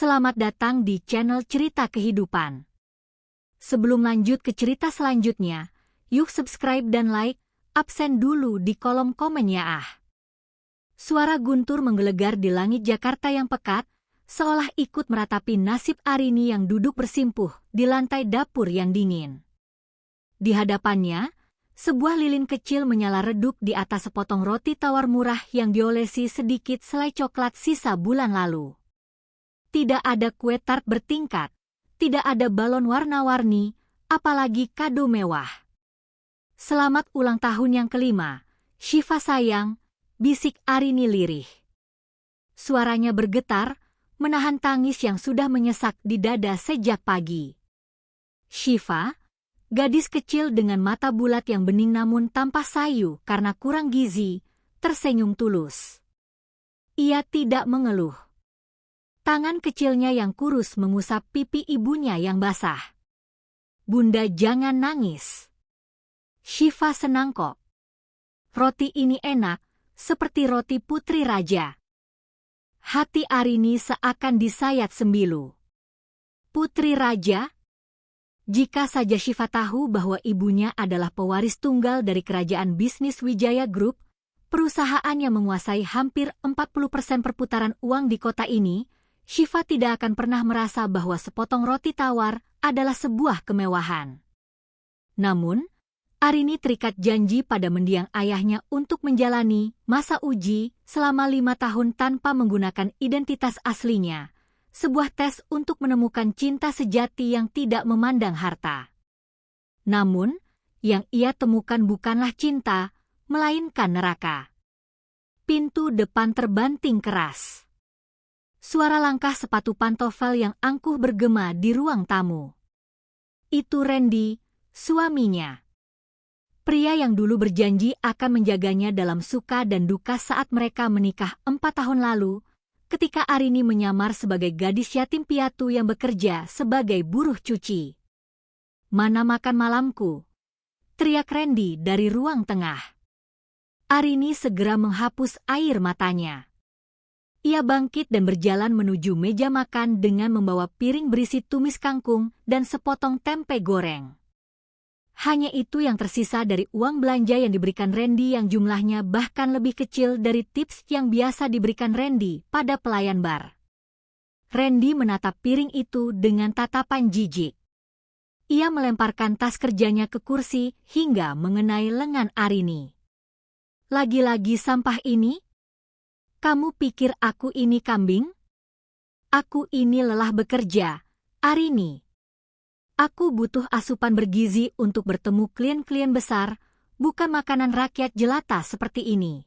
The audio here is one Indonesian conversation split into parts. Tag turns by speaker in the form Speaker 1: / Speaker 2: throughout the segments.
Speaker 1: Selamat datang di channel Cerita Kehidupan. Sebelum lanjut ke cerita selanjutnya, yuk subscribe dan like, absen dulu di kolom komen ya ah. Suara guntur menggelegar di langit Jakarta yang pekat, seolah ikut meratapi nasib Arini yang duduk bersimpuh di lantai dapur yang dingin. Di hadapannya, sebuah lilin kecil menyala redup di atas sepotong roti tawar murah yang diolesi sedikit selai coklat sisa bulan lalu. Tidak ada kue tart bertingkat, tidak ada balon warna-warni, apalagi kado mewah. Selamat ulang tahun yang kelima, Syifa sayang, bisik Arini lirih. Suaranya bergetar, menahan tangis yang sudah menyesak di dada sejak pagi. Syifa, gadis kecil dengan mata bulat yang bening namun tampak sayu karena kurang gizi, tersenyum tulus. Ia tidak mengeluh. Tangan kecilnya yang kurus mengusap pipi ibunya yang basah. Bunda jangan nangis. Syifa senang kok. Roti ini enak, seperti roti putri raja. Hati Arini seakan disayat sembilu. Putri raja? Jika saja Syifa tahu bahwa ibunya adalah pewaris tunggal dari kerajaan bisnis Wijaya Group, perusahaan yang menguasai hampir 40% perputaran uang di kota ini, Syifa tidak akan pernah merasa bahwa sepotong roti tawar adalah sebuah kemewahan. Namun, Arini terikat janji pada mendiang ayahnya untuk menjalani masa uji selama 5 tahun tanpa menggunakan identitas aslinya, sebuah tes untuk menemukan cinta sejati yang tidak memandang harta. Namun, yang ia temukan bukanlah cinta, melainkan neraka. Pintu depan terbanting keras. Suara langkah sepatu pantofel yang angkuh bergema di ruang tamu. Itu Randy, suaminya. Pria yang dulu berjanji akan menjaganya dalam suka dan duka saat mereka menikah 4 tahun lalu, ketika Arini menyamar sebagai gadis yatim piatu yang bekerja sebagai buruh cuci. "Mana makan malamku?" teriak Randy dari ruang tengah. Arini segera menghapus air matanya. Ia bangkit dan berjalan menuju meja makan dengan membawa piring berisi tumis kangkung dan sepotong tempe goreng. Hanya itu yang tersisa dari uang belanja yang diberikan Randy yang jumlahnya bahkan lebih kecil dari tips yang biasa diberikan Randy pada pelayan bar. Randy menatap piring itu dengan tatapan jijik. Ia melemparkan tas kerjanya ke kursi hingga mengenai lengan Arini. "Lagi-lagi sampah ini? Kamu pikir aku ini kambing? Aku ini lelah bekerja, Arini. Aku butuh asupan bergizi untuk bertemu klien-klien besar, bukan makanan rakyat jelata seperti ini.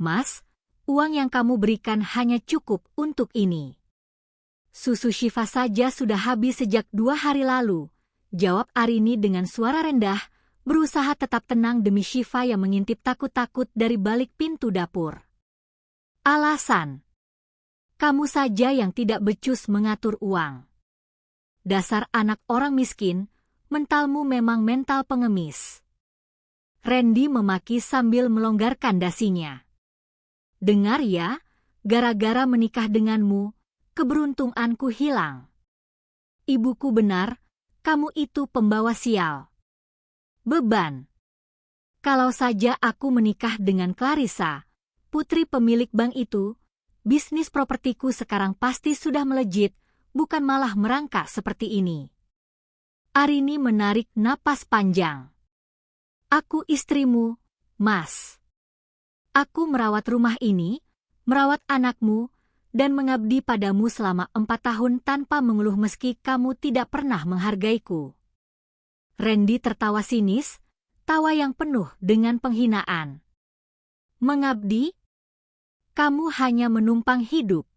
Speaker 1: Mas, uang yang kamu berikan hanya cukup untuk ini." "Susu Syifa saja sudah habis sejak 2 hari lalu," jawab Arini dengan suara rendah, berusaha tetap tenang demi Syifa yang mengintip takut-takut dari balik pintu dapur. "Alasan? Kamu saja yang tidak becus mengatur uang. Dasar anak orang miskin, mentalmu memang mental pengemis." Randy memaki sambil melonggarkan dasinya. "Dengar ya, gara-gara menikah denganmu, keberuntunganku hilang. Ibuku benar, kamu itu pembawa sial. Beban. Kalau saja aku menikah dengan Clarissa, putri pemilik bank itu, bisnis propertiku sekarang pasti sudah melejit, bukan malah merangkak seperti ini." Arini menarik napas panjang. "Aku istrimu, Mas. Aku merawat rumah ini, merawat anakmu, dan mengabdi padamu selama 4 tahun tanpa mengeluh meski kamu tidak pernah menghargaiku." Randy tertawa sinis, tawa yang penuh dengan penghinaan. "Mengabdi? Kamu hanya menumpang hidup.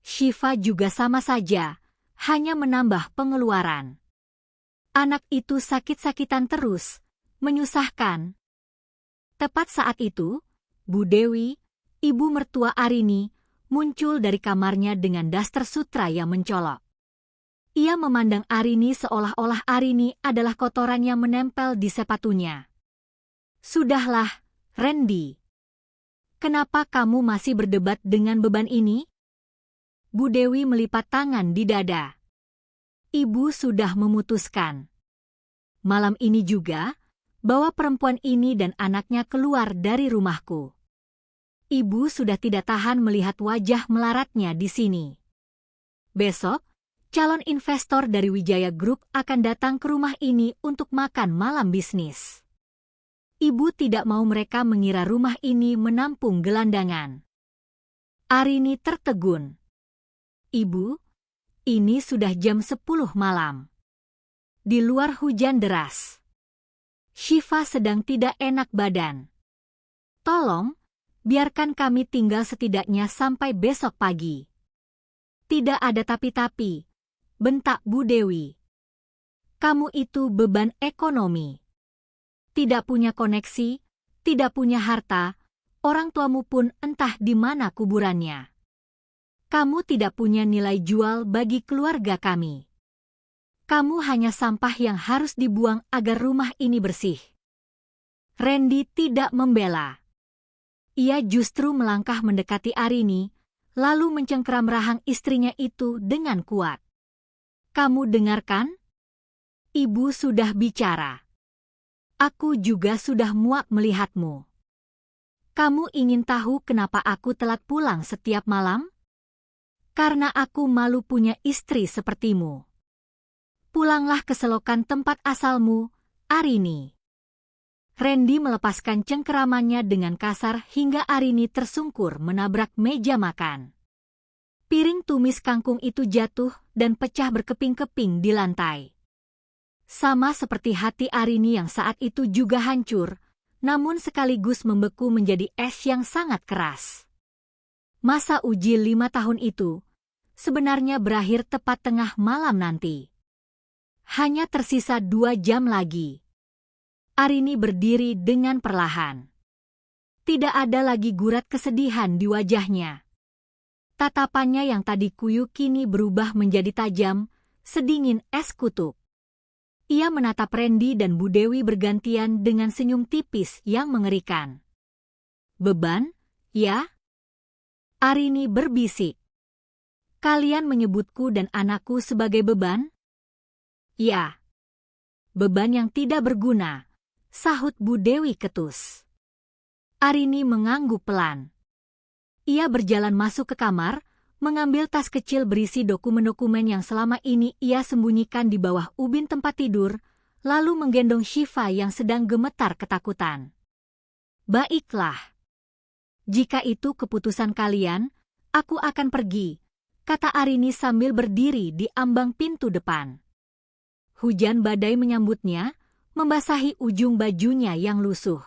Speaker 1: Syifa juga sama saja, hanya menambah pengeluaran. Anak itu sakit-sakitan terus, menyusahkan." Tepat saat itu, Bu Dewi, ibu mertua Arini, muncul dari kamarnya dengan daster sutra yang mencolok. Ia memandang Arini seolah-olah Arini adalah kotoran yang menempel di sepatunya. "Sudahlah, Randy. Kenapa kamu masih berdebat dengan beban ini? Bu Dewi melipat tangan di dada. Ibu sudah memutuskan. Malam ini juga, bawa perempuan ini dan anaknya keluar dari rumahku. Ibu sudah tidak tahan melihat wajah melaratnya di sini. Besok, calon investor dari Wijaya Group akan datang ke rumah ini untuk makan malam bisnis. Ibu tidak mau mereka mengira rumah ini menampung gelandangan. Arini tertegun. Ibu, ini sudah jam 10 malam. Di luar hujan deras. Syifa sedang tidak enak badan. Tolong, biarkan kami tinggal setidaknya sampai besok pagi. Tidak ada tapi-tapi, bentak Bu Dewi. Kamu itu beban ekonomi. Tidak punya koneksi, tidak punya harta, orang tuamu pun entah di mana kuburannya. Kamu tidak punya nilai jual bagi keluarga kami. Kamu hanya sampah yang harus dibuang agar rumah ini bersih. Randy tidak membela. Ia justru melangkah mendekati Arini, lalu mencengkeram rahang istrinya itu dengan kuat. Kamu dengarkan? Ibu sudah bicara. Aku juga sudah muak melihatmu. Kamu ingin tahu kenapa aku telat pulang setiap malam? Karena aku malu punya istri sepertimu. Pulanglah ke selokan tempat asalmu, Arini. Randy melepaskan cengkeramannya dengan kasar hingga Arini tersungkur menabrak meja makan. Piring tumis kangkung itu jatuh dan pecah berkeping-keping di lantai. Sama seperti hati Arini yang saat itu juga hancur, namun sekaligus membeku menjadi es yang sangat keras. Masa uji 5 tahun itu sebenarnya berakhir tepat tengah malam nanti. Hanya tersisa 2 jam lagi. Arini berdiri dengan perlahan. Tidak ada lagi gurat kesedihan di wajahnya. Tatapannya yang tadi kuyu kini berubah menjadi tajam, sedingin es kutub. Ia menatap Randy dan Bu Dewi bergantian dengan senyum tipis yang mengerikan. Beban, ya? Arini berbisik. Kalian menyebutku dan anakku sebagai beban? Ya. Beban yang tidak berguna, sahut Bu Dewi ketus. Arini mengangguk pelan. Ia berjalan masuk ke kamar, mengambil tas kecil berisi dokumen-dokumen yang selama ini ia sembunyikan di bawah ubin tempat tidur, lalu menggendong Syifa yang sedang gemetar ketakutan. Baiklah. Jika itu keputusan kalian, aku akan pergi, kata Arini sambil berdiri di ambang pintu depan. Hujan badai menyambutnya, membasahi ujung bajunya yang lusuh.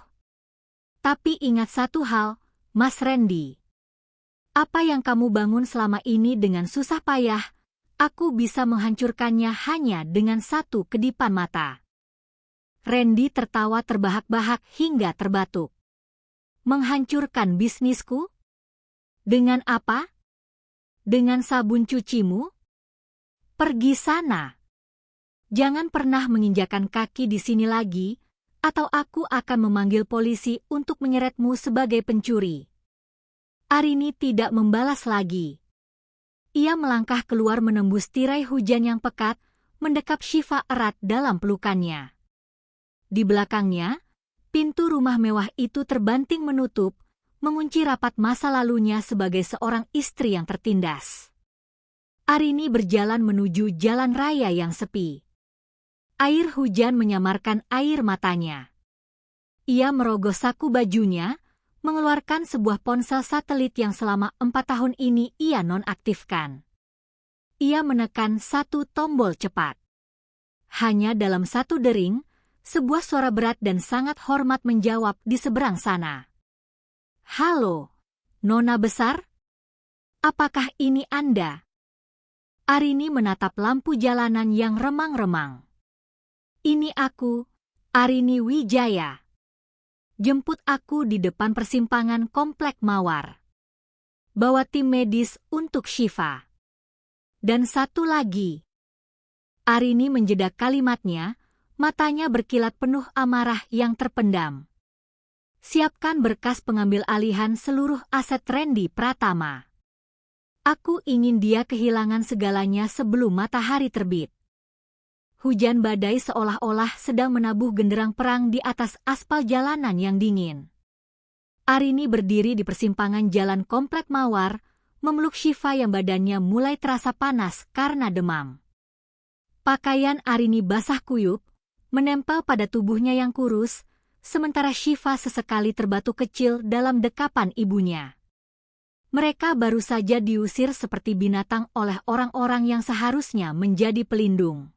Speaker 1: Tapi ingat satu hal, Mas Randy. Apa yang kamu bangun selama ini dengan susah payah, aku bisa menghancurkannya hanya dengan satu kedipan mata. Randy tertawa terbahak-bahak hingga terbatuk. Menghancurkan bisnisku? Dengan apa? Dengan sabun cucimu? Pergi sana. Jangan pernah menginjakan kaki di sini lagi, atau aku akan memanggil polisi untuk menyeretmu sebagai pencuri. Arini tidak membalas lagi. Ia melangkah keluar menembus tirai hujan yang pekat, mendekap Syifa erat dalam pelukannya. Di belakangnya, pintu rumah mewah itu terbanting menutup, mengunci rapat masa lalunya sebagai seorang istri yang tertindas. Arini berjalan menuju jalan raya yang sepi. Air hujan menyamarkan air matanya. Ia merogoh saku bajunya, mengeluarkan sebuah ponsel satelit yang selama 4 tahun ini ia nonaktifkan. Ia menekan satu tombol cepat. Hanya dalam satu dering, sebuah suara berat dan sangat hormat menjawab di seberang sana. Halo, Nona besar? Apakah ini Anda? Arini menatap lampu jalanan yang remang-remang. Ini aku, Arini Wijaya. Jemput aku di depan persimpangan Komplek Mawar. Bawa tim medis untuk Syifa. Dan satu lagi. Arini menjeda kalimatnya, matanya berkilat penuh amarah yang terpendam. Siapkan berkas pengambil alihan seluruh aset Randy Pratama. Aku ingin dia kehilangan segalanya sebelum matahari terbit. Hujan badai seolah-olah sedang menabuh genderang perang di atas aspal jalanan yang dingin. Arini berdiri di persimpangan jalan komplek Mawar, memeluk Syifa yang badannya mulai terasa panas karena demam. Pakaian Arini basah kuyup, menempel pada tubuhnya yang kurus, sementara Syifa sesekali terbatuk kecil dalam dekapan ibunya. Mereka baru saja diusir seperti binatang oleh orang-orang yang seharusnya menjadi pelindung.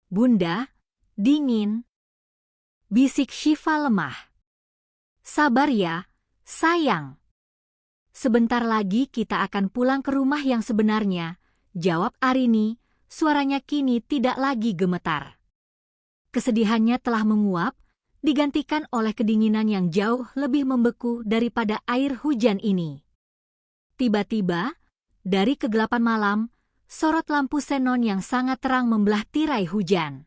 Speaker 1: Bunda, dingin. Bisik Syifa lemah. Sabar ya, sayang. Sebentar lagi kita akan pulang ke rumah yang sebenarnya, jawab Arini, suaranya kini tidak lagi gemetar. Kesedihannya telah menguap, digantikan oleh kedinginan yang jauh lebih membeku daripada air hujan ini. Tiba-tiba, dari kegelapan malam, sorot lampu xenon yang sangat terang membelah tirai hujan.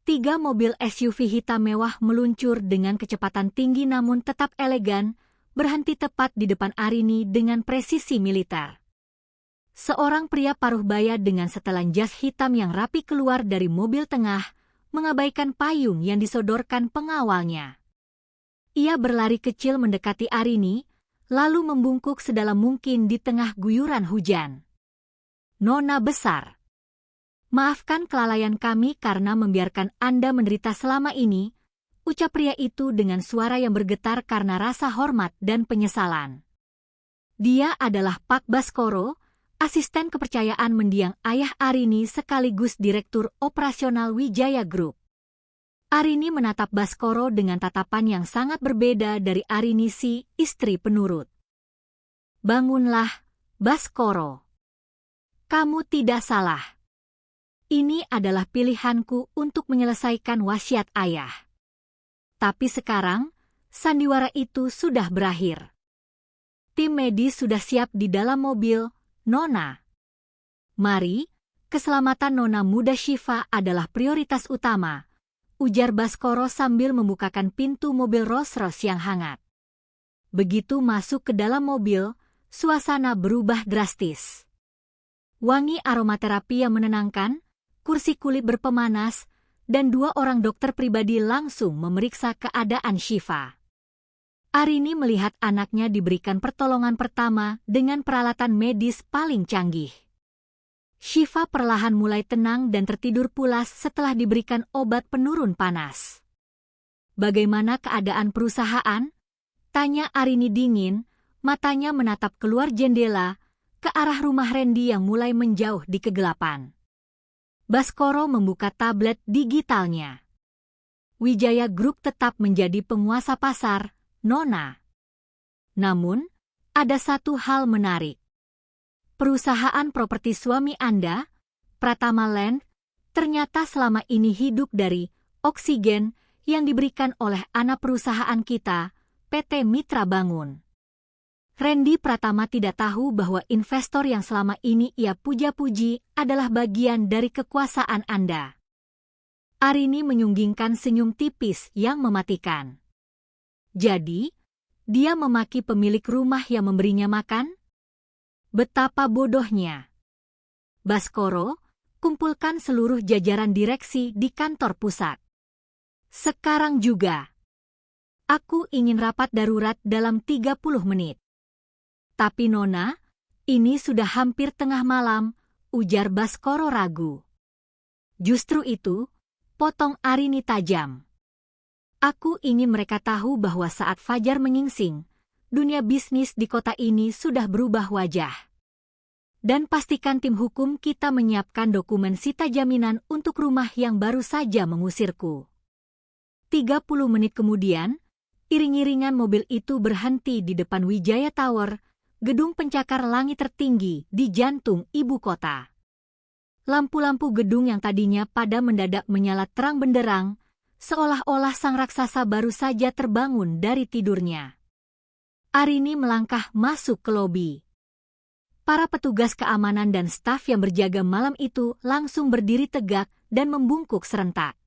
Speaker 1: 3 mobil SUV hitam mewah meluncur dengan kecepatan tinggi namun tetap elegan, berhenti tepat di depan Arini dengan presisi militer. Seorang pria paruh baya dengan setelan jas hitam yang rapi keluar dari mobil tengah, mengabaikan payung yang disodorkan pengawalnya. Ia berlari kecil mendekati Arini, lalu membungkuk sedalam mungkin di tengah guyuran hujan. Nona besar, maafkan kelalaian kami karena membiarkan Anda menderita selama ini, ucap pria itu dengan suara yang bergetar karena rasa hormat dan penyesalan. Dia adalah Pak Baskoro, asisten kepercayaan mendiang ayah Arini sekaligus direktur operasional Wijaya Group. Arini menatap Baskoro dengan tatapan yang sangat berbeda dari Arini si istri penurut. Bangunlah, Baskoro. Kamu tidak salah. Ini adalah pilihanku untuk menyelesaikan wasiat ayah. Tapi sekarang, sandiwara itu sudah berakhir. Tim medis sudah siap di dalam mobil, Nona. Mari, keselamatan Nona muda Syifa adalah prioritas utama, ujar Baskoro sambil membukakan pintu mobil Rolls-Royce yang hangat. Begitu masuk ke dalam mobil, suasana berubah drastis. Wangi aromaterapi yang menenangkan, kursi kulit berpemanas, dan 2 orang dokter pribadi langsung memeriksa keadaan Syifa. Arini melihat anaknya diberikan pertolongan pertama dengan peralatan medis paling canggih. Syifa perlahan mulai tenang dan tertidur pulas setelah diberikan obat penurun panas. Bagaimana keadaan perusahaan? Tanya Arini dingin, matanya menatap keluar jendela, ke arah rumah Randy yang mulai menjauh di kegelapan. Baskoro membuka tablet digitalnya. Wijaya Group tetap menjadi penguasa pasar, Nona. Namun, ada satu hal menarik. Perusahaan properti suami Anda, Pratama Land, ternyata selama ini hidup dari oksigen yang diberikan oleh anak perusahaan kita, PT Mitra Bangun. Randy Pratama tidak tahu bahwa investor yang selama ini ia puja-puji adalah bagian dari kekuasaan Anda. Arini menyunggingkan senyum tipis yang mematikan. Jadi, dia memaki pemilik rumah yang memberinya makan? Betapa bodohnya. Baskoro, kumpulkan seluruh jajaran direksi di kantor pusat. Sekarang juga. Aku ingin rapat darurat dalam 30 menit. Tapi Nona, ini sudah hampir tengah malam, ujar Baskoro ragu. Justru itu, potong Arini tajam. Aku ingin mereka tahu bahwa saat fajar menyingsing, dunia bisnis di kota ini sudah berubah wajah. Dan pastikan tim hukum kita menyiapkan dokumen sita jaminan untuk rumah yang baru saja mengusirku. 30 menit kemudian, iring-iringan mobil itu berhenti di depan Wijaya Tower, gedung pencakar langit tertinggi di jantung ibu kota. Lampu-lampu gedung yang tadinya pada mendadak menyala terang benderang, seolah-olah sang raksasa baru saja terbangun dari tidurnya. Arini melangkah masuk ke lobi. Para petugas keamanan dan staf yang berjaga malam itu langsung berdiri tegak dan membungkuk serentak.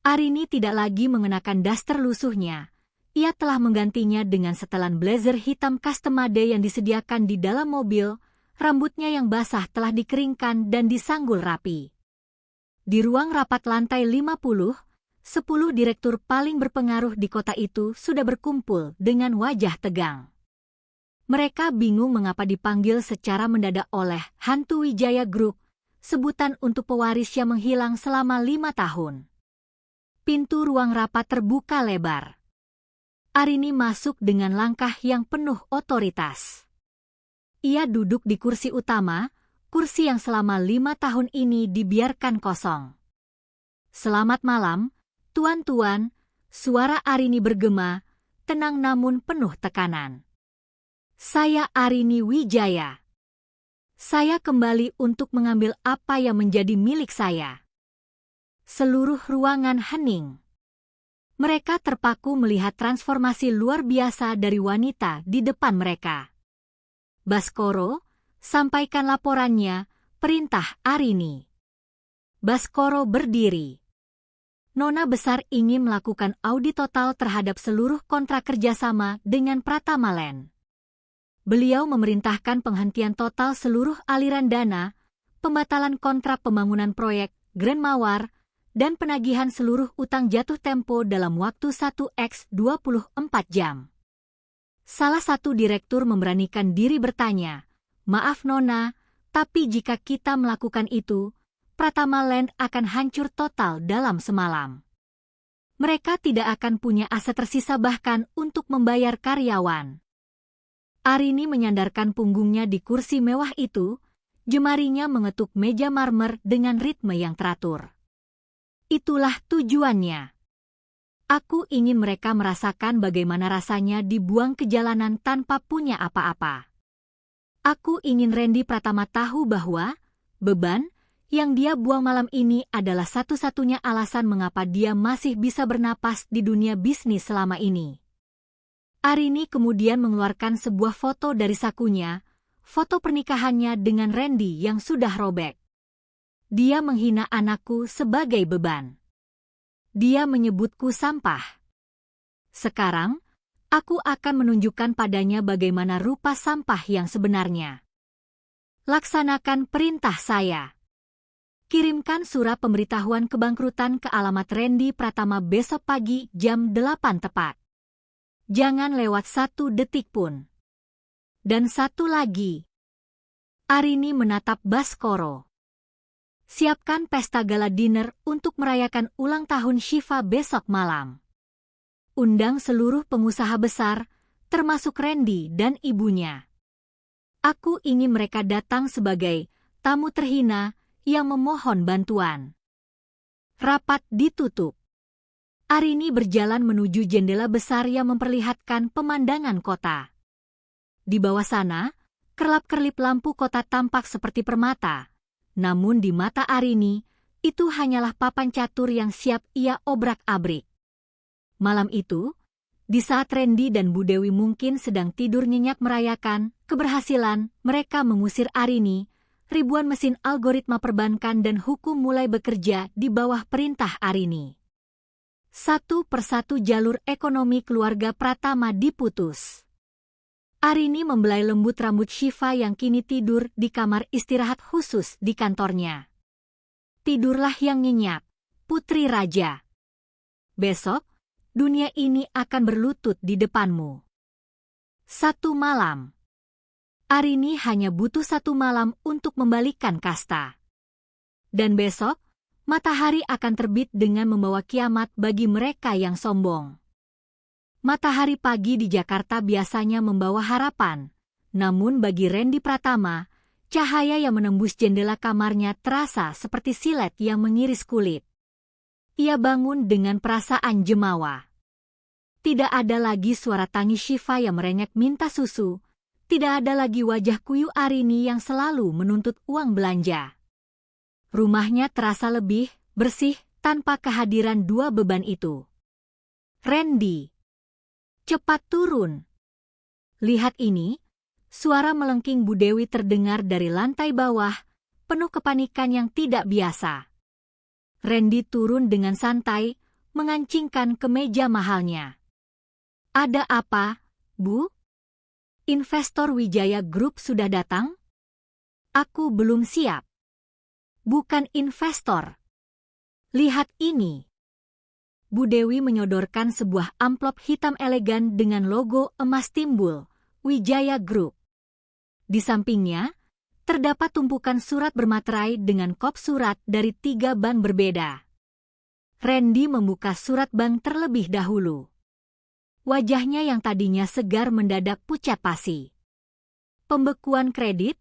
Speaker 1: Arini tidak lagi mengenakan daster lusuhnya. Ia telah menggantinya dengan setelan blazer hitam custom made yang disediakan di dalam mobil, Rambutnya yang basah telah dikeringkan dan disanggul rapi. Di ruang rapat lantai 50, 10 direktur paling berpengaruh di kota itu sudah berkumpul dengan wajah tegang. Mereka bingung mengapa dipanggil secara mendadak oleh Hantu Wijaya Group, sebutan untuk pewaris yang menghilang selama 5 tahun. Pintu ruang rapat terbuka lebar. Arini masuk dengan langkah yang penuh otoritas. Ia duduk di kursi utama, kursi yang selama 5 tahun ini dibiarkan kosong. "Selamat malam, tuan-tuan," suara Arini bergema, tenang namun penuh tekanan. "Saya Arini Wijaya. Saya kembali untuk mengambil apa yang menjadi milik saya." Seluruh ruangan hening. Mereka terpaku melihat transformasi luar biasa dari wanita di depan mereka. "Baskoro, sampaikan laporannya," perintah Arini. Baskoro berdiri. "Nona besar ingin melakukan audit total terhadap seluruh kontrak kerjasama dengan Pratama Land. Beliau memerintahkan penghentian total seluruh aliran dana, pembatalan kontrak pembangunan proyek Grand Mawar, dan penagihan seluruh utang jatuh tempo dalam waktu 1x24 jam. Salah satu direktur memberanikan diri bertanya, "Maaf Nona, tapi jika kita melakukan itu, Pratama Land akan hancur total dalam semalam. Mereka tidak akan punya aset tersisa bahkan untuk membayar karyawan." Arini menyandarkan punggungnya di kursi mewah itu, jemarinya mengetuk meja marmer dengan ritme yang teratur. "Itulah tujuannya. Aku ingin mereka merasakan bagaimana rasanya dibuang ke jalanan tanpa punya apa-apa. Aku ingin Randy Pratama tahu bahwa beban yang dia buang malam ini adalah satu-satunya alasan mengapa dia masih bisa bernapas di dunia bisnis selama ini." Arini kemudian mengeluarkan sebuah foto dari sakunya, foto pernikahannya dengan Randy yang sudah robek. "Dia menghina anakku sebagai beban. Dia menyebutku sampah. Sekarang, aku akan menunjukkan padanya bagaimana rupa sampah yang sebenarnya. Laksanakan perintah saya. Kirimkan surat pemberitahuan kebangkrutan ke alamat Randy Pratama besok pagi jam 8 tepat. Jangan lewat 1 detik pun. Dan satu lagi." Arini menatap Baskoro. "Siapkan pesta gala dinner untuk merayakan ulang tahun Shiva besok malam. Undang seluruh pengusaha besar, termasuk Randy dan ibunya. Aku ingin mereka datang sebagai tamu terhina yang memohon bantuan." Rapat ditutup. Arini berjalan menuju jendela besar yang memperlihatkan pemandangan kota. Di bawah sana, kerlap-kerlip lampu kota tampak seperti permata. Namun di mata Arini, itu hanyalah papan catur yang siap ia obrak-abrik. Malam itu, di saat Randy dan Bu Dewi mungkin sedang tidur nyenyak merayakan keberhasilan mereka mengusir Arini, ribuan mesin algoritma perbankan dan hukum mulai bekerja di bawah perintah Arini. Satu persatu jalur ekonomi keluarga Pratama diputus. Arini membelai lembut rambut Shiva yang kini tidur di kamar istirahat khusus di kantornya. "Tidurlah yang nyenyak, putri raja. Besok, dunia ini akan berlutut di depanmu." 1 malam. Arini hanya butuh 1 malam untuk membalikan kasta. Dan besok, matahari akan terbit dengan membawa kiamat bagi mereka yang sombong. Matahari pagi di Jakarta biasanya membawa harapan, namun bagi Randy Pratama, cahaya yang menembus jendela kamarnya terasa seperti silet yang mengiris kulit. Ia bangun dengan perasaan jemawa. Tidak ada lagi suara tangis Shiva yang merengek minta susu, tidak ada lagi wajah kuyu Arini yang selalu menuntut uang belanja. Rumahnya terasa lebih bersih tanpa kehadiran 2 beban itu. "Randy, cepat turun. Lihat ini." Suara melengking Bu Dewi terdengar dari lantai bawah, penuh kepanikan yang tidak biasa. Randy turun dengan santai, mengancingkan kemeja mahalnya. "Ada apa, Bu? Investor Wijaya Group sudah datang?" Aku belum siap. Bukan investor. Lihat ini. Bu Dewi menyodorkan sebuah amplop hitam elegan dengan logo emas timbul, Wijaya Group. Di sampingnya, terdapat tumpukan surat bermaterai dengan kop surat dari 3 bank berbeda. Randy membuka surat bank terlebih dahulu. Wajahnya yang tadinya segar mendadak pucat pasi. Pembekuan kredit?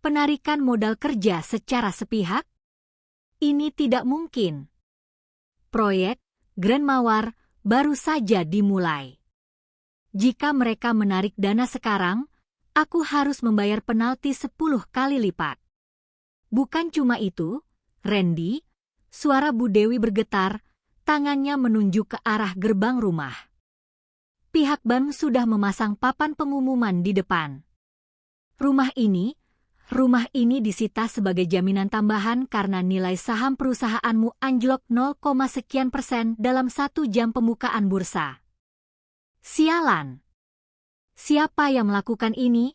Speaker 1: Penarikan modal kerja secara sepihak? Ini tidak mungkin. Proyek Grand Mawar baru saja dimulai. Jika mereka menarik dana sekarang, aku harus membayar penalti 10 kali lipat. Bukan cuma itu, Randy, suara Bu Dewi bergetar, tangannya menunjuk ke arah gerbang rumah. Pihak bank sudah memasang papan pengumuman di depan. Rumah ini disita sebagai jaminan tambahan karena nilai saham perusahaanmu anjlok 0, sekian persen dalam 1 jam pembukaan bursa. Sialan! Siapa yang melakukan ini?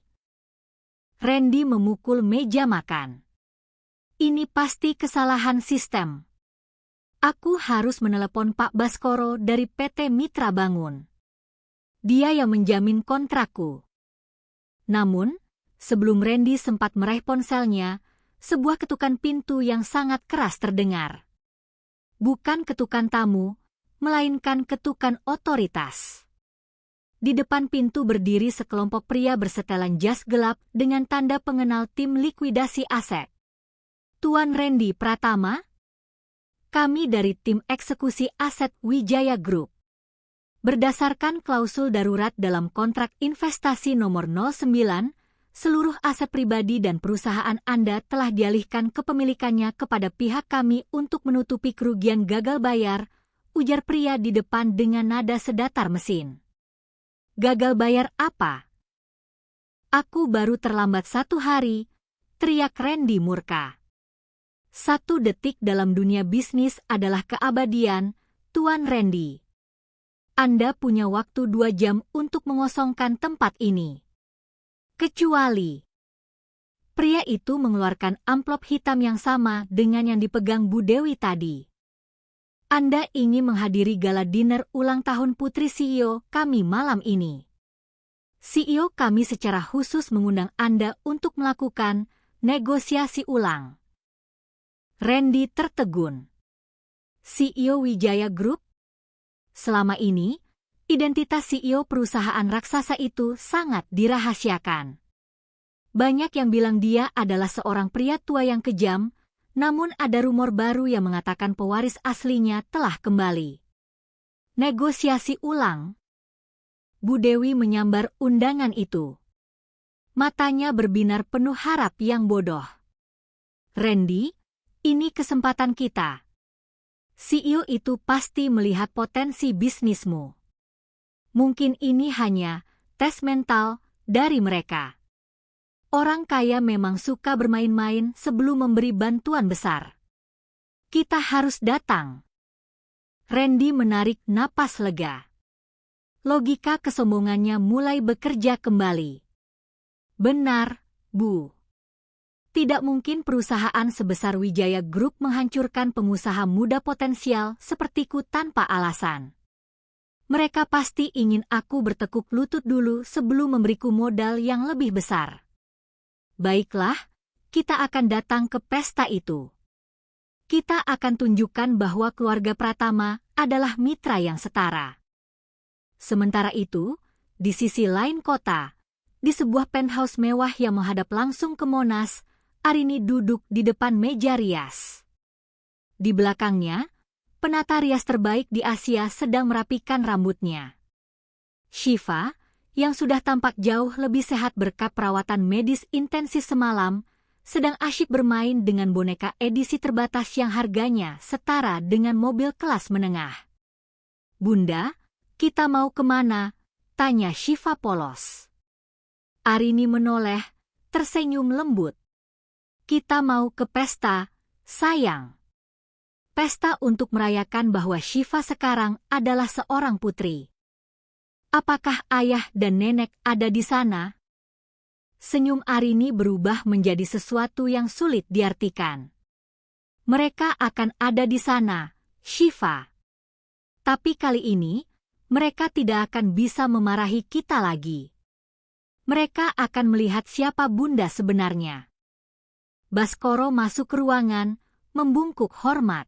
Speaker 1: Randy memukul meja makan. Ini pasti kesalahan sistem. Aku harus menelepon Pak Baskoro dari PT Mitra Bangun. Dia yang menjamin kontrakku. Namun, sebelum Randy sempat meraih ponselnya, sebuah ketukan pintu yang sangat keras terdengar. Bukan ketukan tamu, melainkan ketukan otoritas. Di depan pintu berdiri sekelompok pria bersetelan jas gelap dengan tanda pengenal tim likuidasi aset. Tuan Randy Pratama? Kami dari tim eksekusi aset Wijaya Group. Berdasarkan klausul darurat dalam kontrak investasi nomor 09, seluruh aset pribadi dan perusahaan Anda telah dialihkan kepemilikannya kepada pihak kami untuk menutupi kerugian gagal bayar, ujar pria di depan dengan nada sedatar mesin. Gagal bayar apa? Aku baru terlambat 1 hari, teriak Randy murka. 1 detik dalam dunia bisnis adalah keabadian, Tuan Randy. Anda punya waktu 2 jam untuk mengosongkan tempat ini. Kecuali, pria itu mengeluarkan amplop hitam yang sama dengan yang dipegang Bu Dewi tadi. Anda ingin menghadiri gala dinner ulang tahun putri CEO kami malam ini. CEO kami secara khusus mengundang Anda untuk melakukan negosiasi ulang. Randy tertegun. CEO Wijaya Group? Selama ini, identitas CEO perusahaan raksasa itu sangat dirahasiakan. Banyak yang bilang dia adalah seorang pria tua yang kejam, namun ada rumor baru yang mengatakan pewaris aslinya telah kembali. Negosiasi ulang? Bu Dewi menyambar undangan itu. Matanya berbinar penuh harap yang bodoh. Randy, ini kesempatan kita. CEO itu pasti melihat potensi bisnismu. Mungkin ini hanya tes mental dari mereka. Orang kaya memang suka bermain-main sebelum memberi bantuan besar. Kita harus datang. Randy menarik napas lega. Logika kesombongannya mulai bekerja kembali. Benar, Bu. Tidak mungkin perusahaan sebesar Wijaya Group menghancurkan pengusaha muda potensial sepertiku tanpa alasan. Mereka pasti ingin aku bertekuk lutut dulu sebelum memberiku modal yang lebih besar. Baiklah, kita akan datang ke pesta itu. Kita akan tunjukkan bahwa keluarga Pratama adalah mitra yang setara. Sementara itu, di sisi lain kota, di sebuah penthouse mewah yang menghadap langsung ke Monas, Arini duduk di depan meja rias. Di belakangnya, penata rias terbaik di Asia sedang merapikan rambutnya. Shiva, yang sudah tampak jauh lebih sehat berkat perawatan medis intensif semalam, sedang asyik bermain dengan boneka edisi terbatas yang harganya setara dengan mobil kelas menengah. Bunda, kita mau kemana? Tanya Shiva polos. Arini menoleh, tersenyum lembut. Kita mau ke pesta, sayang. Pesta untuk merayakan bahwa Shiva sekarang adalah seorang putri. Apakah ayah dan nenek ada di sana? Senyum Arini berubah menjadi sesuatu yang sulit diartikan. Mereka akan ada di sana, Shiva. Tapi kali ini, mereka tidak akan bisa memarahi kita lagi. Mereka akan melihat siapa Bunda sebenarnya. Baskoro masuk ke ruangan, membungkuk hormat.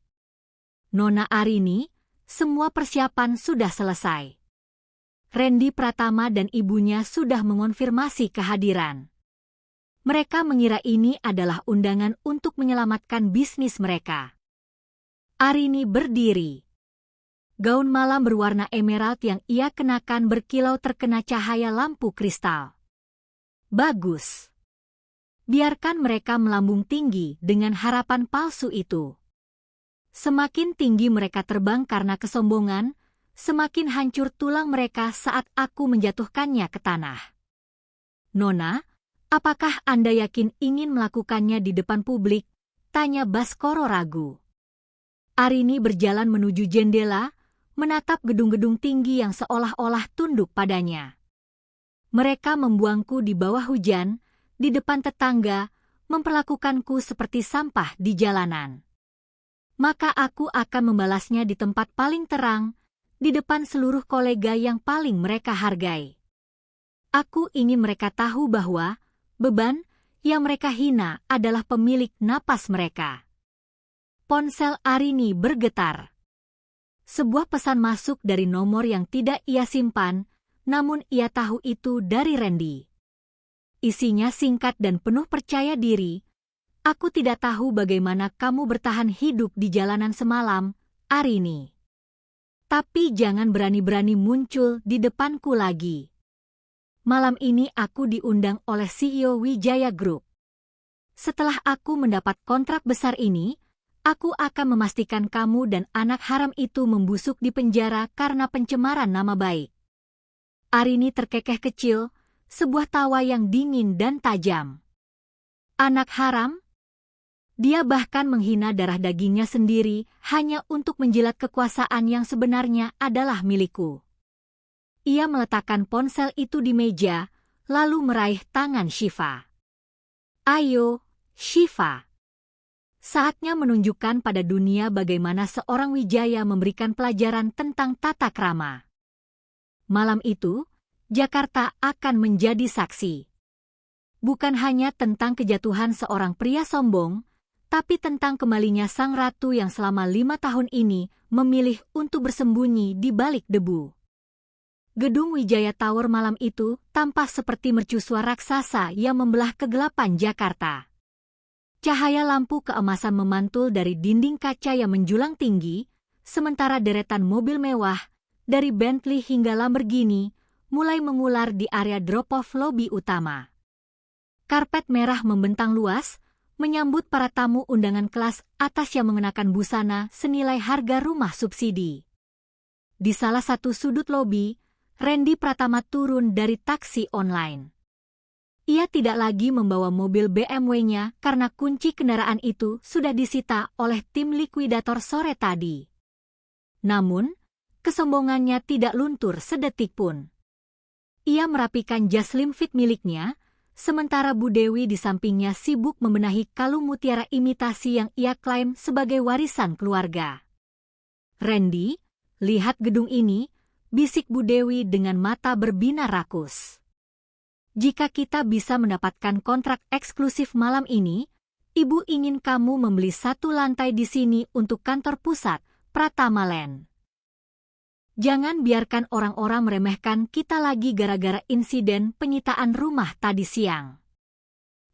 Speaker 1: Nona Arini, semua persiapan sudah selesai. Randy Pratama dan ibunya sudah mengonfirmasi kehadiran. Mereka mengira ini adalah undangan untuk menyelamatkan bisnis mereka. Arini berdiri. Gaun malam berwarna emerald yang ia kenakan berkilau terkena cahaya lampu kristal. Bagus. Biarkan mereka melambung tinggi dengan harapan palsu itu. Semakin tinggi mereka terbang karena kesombongan, semakin hancur tulang mereka saat aku menjatuhkannya ke tanah. Nona, apakah Anda yakin ingin melakukannya di depan publik? Tanya Baskoro ragu. Arini berjalan menuju jendela, menatap gedung-gedung tinggi yang seolah-olah tunduk padanya. Mereka membuangku di bawah hujan, di depan tetangga, memperlakukanku seperti sampah di jalanan. Maka aku akan membalasnya di tempat paling terang, di depan seluruh kolega yang paling mereka hargai. Aku ingin mereka tahu bahwa beban yang mereka hina adalah pemilik napas mereka. Ponsel Arini bergetar. Sebuah pesan masuk dari nomor yang tidak ia simpan, namun ia tahu itu dari Randy. Isinya singkat dan penuh percaya diri. Aku tidak tahu bagaimana kamu bertahan hidup di jalanan semalam, Arini. Tapi jangan berani-berani muncul di depanku lagi. Malam ini aku diundang oleh CEO Wijaya Group. Setelah aku mendapat kontrak besar ini, aku akan memastikan kamu dan anak haram itu membusuk di penjara karena pencemaran nama baik. Arini terkekeh kecil, sebuah tawa yang dingin dan tajam. Anak haram? Dia bahkan menghina darah dagingnya sendiri hanya untuk menjilat kekuasaan yang sebenarnya adalah milikku. Ia meletakkan ponsel itu di meja, lalu meraih tangan Shiva. Ayo, Shiva. Saatnya menunjukkan pada dunia bagaimana seorang Wijaya memberikan pelajaran tentang tata krama. Malam itu, Jakarta akan menjadi saksi. Bukan hanya tentang kejatuhan seorang pria sombong, tapi tentang kembalinya sang ratu yang selama 5 tahun ini memilih untuk bersembunyi di balik debu. Gedung Wijaya Tower malam itu tampak seperti mercusuar raksasa yang membelah kegelapan Jakarta. Cahaya lampu keemasan memantul dari dinding kaca yang menjulang tinggi, sementara deretan mobil mewah, dari Bentley hingga Lamborghini, mulai mengular di area drop-off lobi utama. Karpet merah membentang luas, menyambut para tamu undangan kelas atas yang mengenakan busana senilai harga rumah subsidi. Di salah satu sudut lobi, Randy Pratama turun dari taksi online. Ia tidak lagi membawa mobil BMW-nya karena kunci kendaraan itu sudah disita oleh tim likuidator sore tadi. Namun, kesombongannya tidak luntur sedetik pun. Ia merapikan jas slim fit miliknya, sementara Bu Dewi di sampingnya sibuk membenahi kalung mutiara imitasi yang ia klaim sebagai warisan keluarga. Randy, lihat gedung ini, bisik Bu Dewi dengan mata berbinar rakus. Jika kita bisa mendapatkan kontrak eksklusif malam ini, Ibu ingin kamu membeli 1 lantai di sini untuk kantor pusat, Pratama Land. Jangan biarkan orang-orang meremehkan kita lagi gara-gara insiden penyitaan rumah tadi siang.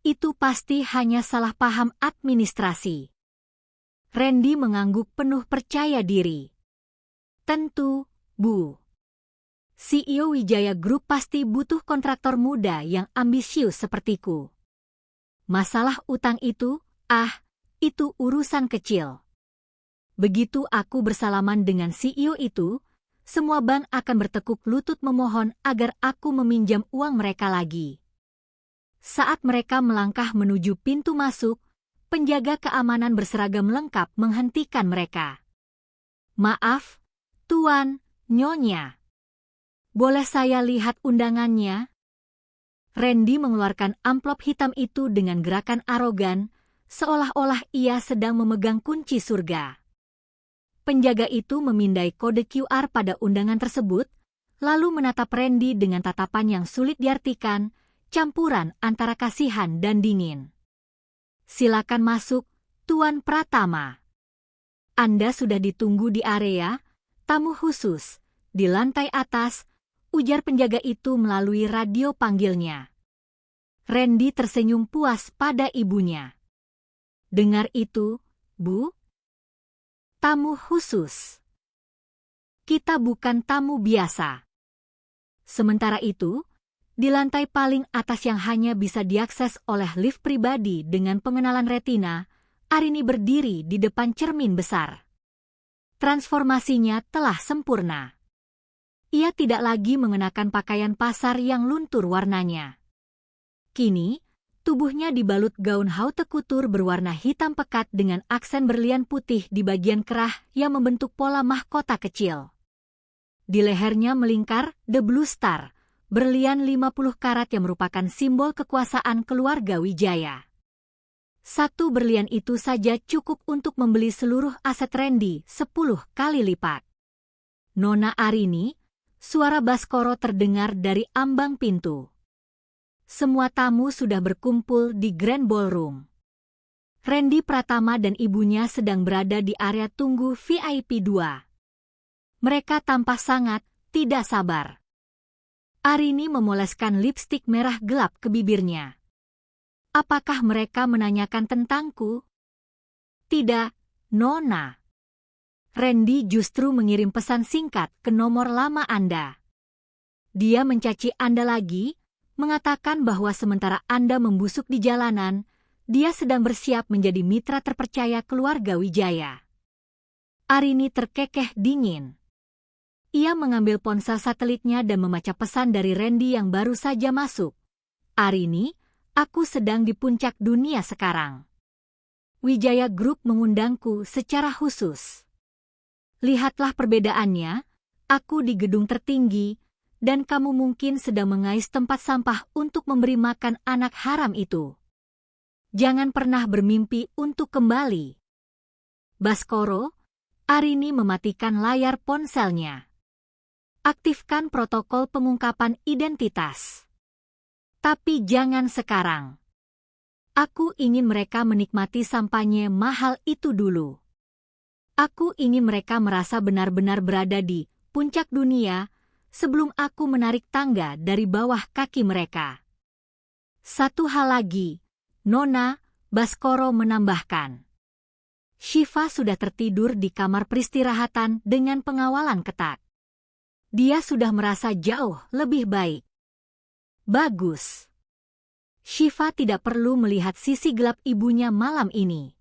Speaker 1: Itu pasti hanya salah paham administrasi. Randy mengangguk penuh percaya diri. Tentu, Bu. CEO Wijaya Group pasti butuh kontraktor muda yang ambisius sepertiku. Masalah utang itu, itu urusan kecil. Begitu aku bersalaman dengan CEO itu, semua bank akan bertekuk lutut memohon agar aku meminjam uang mereka lagi. Saat mereka melangkah menuju pintu masuk, penjaga keamanan berseragam lengkap menghentikan mereka. Maaf, Tuan, Nyonya. Boleh saya lihat undangannya? Randy mengeluarkan amplop hitam itu dengan gerakan arogan, seolah-olah ia sedang memegang kunci surga. Penjaga itu memindai kode QR pada undangan tersebut, lalu menatap Randy dengan tatapan yang sulit diartikan, campuran antara kasihan dan dingin. "Silakan masuk, Tuan Pratama. Anda sudah ditunggu di area tamu khusus, di lantai atas," ujar penjaga itu melalui radio panggilnya. Randy tersenyum puas pada ibunya. "Dengar itu, Bu? Tamu khusus. Kita bukan tamu biasa." Sementara itu, di lantai paling atas yang hanya bisa diakses oleh lift pribadi dengan pengenalan retina, Arini berdiri di depan cermin besar. Transformasinya telah sempurna. Ia tidak lagi mengenakan pakaian pasar yang luntur warnanya. Kini, tubuhnya dibalut gaun haute couture berwarna hitam pekat dengan aksen berlian putih di bagian kerah yang membentuk pola mahkota kecil. Di lehernya melingkar The Blue Star, berlian 50 karat yang merupakan simbol kekuasaan keluarga Wijaya. Satu berlian itu saja cukup untuk membeli seluruh aset Randy 10 kali lipat. "Nona Arini," suara Baskoro terdengar dari ambang pintu. Semua tamu sudah berkumpul di Grand Ballroom. Randy Pratama dan ibunya sedang berada di area tunggu VIP 2. Mereka tampak sangat tidak sabar. Arini memoleskan lipstik merah gelap ke bibirnya. "Apakah mereka menanyakan tentangku?" "Tidak, Nona. Randy justru mengirim pesan singkat ke nomor lama Anda. Dia mencaci Anda lagi, mengatakan bahwa sementara Anda membusuk di jalanan, dia sedang bersiap menjadi mitra terpercaya keluarga Wijaya." Arini terkekeh dingin. Ia mengambil ponsel satelitnya dan membaca pesan dari Randy yang baru saja masuk. "Arini, aku sedang di puncak dunia sekarang. Wijaya Group mengundangku secara khusus. Lihatlah perbedaannya, aku di gedung tertinggi, dan kamu mungkin sedang mengais tempat sampah untuk memberi makan anak haram itu. Jangan pernah bermimpi untuk kembali." "Baskoro," Arini mematikan layar ponselnya. "Aktifkan protokol pengungkapan identitas. Tapi jangan sekarang. Aku ingin mereka menikmati sampahnya mahal itu dulu. Aku ingin mereka merasa benar-benar berada di puncak dunia sebelum aku menarik tangga dari bawah kaki mereka." "Satu hal lagi, Nona," Baskoro menambahkan. Shiva sudah tertidur di kamar peristirahatan dengan pengawalan ketat. Dia sudah merasa jauh lebih baik. Bagus. Shiva tidak perlu melihat sisi gelap ibunya malam ini.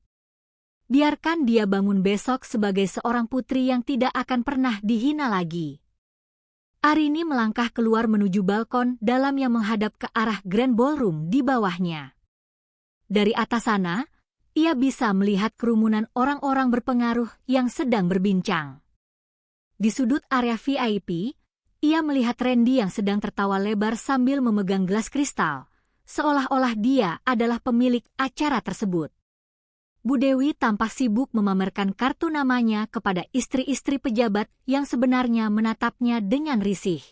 Speaker 1: Biarkan dia bangun besok sebagai seorang putri yang tidak akan pernah dihina lagi. Arini melangkah keluar menuju balkon dalam yang menghadap ke arah Grand Ballroom di bawahnya. Dari atas sana, ia bisa melihat kerumunan orang-orang berpengaruh yang sedang berbincang. Di sudut area VIP, ia melihat Randy yang sedang tertawa lebar sambil memegang gelas kristal, seolah-olah dia adalah pemilik acara tersebut. Bu Dewi tampak sibuk memamerkan kartu namanya kepada istri-istri pejabat yang sebenarnya menatapnya dengan risih.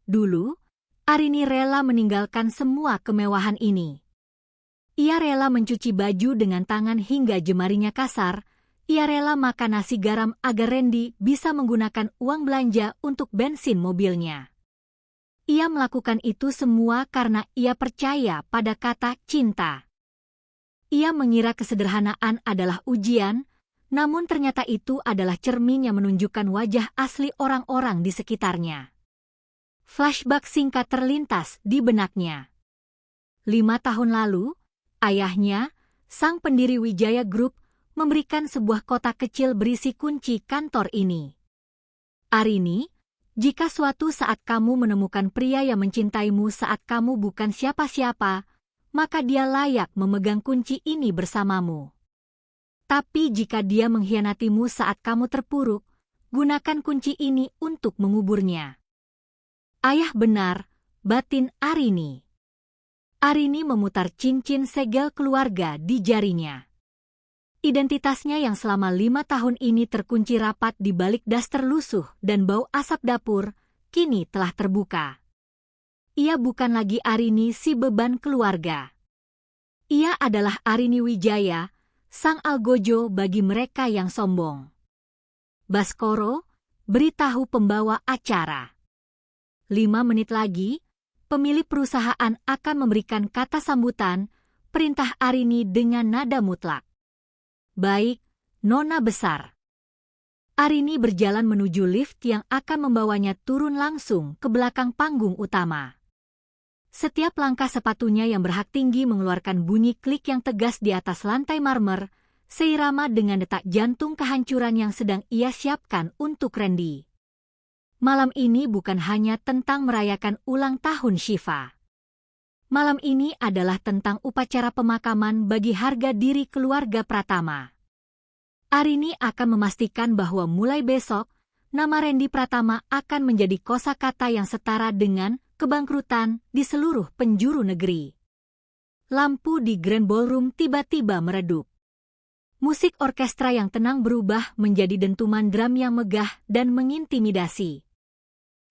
Speaker 1: Dulu, Arini rela meninggalkan semua kemewahan ini. Ia rela mencuci baju dengan tangan hingga jemarinya kasar. Ia rela makan nasi garam agar Randy bisa menggunakan uang belanja untuk bensin mobilnya. Ia melakukan itu semua karena ia percaya pada kata cinta. Ia mengira kesederhanaan adalah ujian, namun ternyata itu adalah cermin yang menunjukkan wajah asli orang-orang di sekitarnya. Flashback singkat terlintas di benaknya. 5 tahun lalu, ayahnya, sang pendiri Wijaya Group, memberikan sebuah kotak kecil berisi kunci kantor ini. "Arini, jika suatu saat kamu menemukan pria yang mencintaimu saat kamu bukan siapa-siapa, maka dia layak memegang kunci ini bersamamu. Tapi jika dia mengkhianatimu saat kamu terpuruk, gunakan kunci ini untuk menguburnya." Ayah benar, batin Arini. Arini memutar cincin segel keluarga di jarinya. Identitasnya yang selama 5 tahun ini terkunci rapat di balik daster lusuh dan bau asap dapur, kini telah terbuka. Ia bukan lagi Arini si beban keluarga. Ia adalah Arini Wijaya, sang algojo bagi mereka yang sombong. Baskoro, beritahu pembawa acara. 5 menit lagi, pemilik perusahaan akan memberikan kata sambutan, perintah Arini dengan nada mutlak. Baik, Nona besar. Arini berjalan menuju lift yang akan membawanya turun langsung ke belakang panggung utama. Setiap langkah sepatunya yang berhak tinggi mengeluarkan bunyi klik yang tegas di atas lantai marmer, seirama dengan detak jantung kehancuran yang sedang ia siapkan untuk Randy. Malam ini bukan hanya tentang merayakan ulang tahun Shiva. Malam ini adalah tentang upacara pemakaman bagi harga diri keluarga Pratama. Arini akan memastikan bahwa mulai besok, nama Randy Pratama akan menjadi kosakata yang setara dengan kebangkrutan di seluruh penjuru negeri. Lampu di Grand Ballroom tiba-tiba meredup. Musik orkestra yang tenang berubah menjadi dentuman drum yang megah dan mengintimidasi.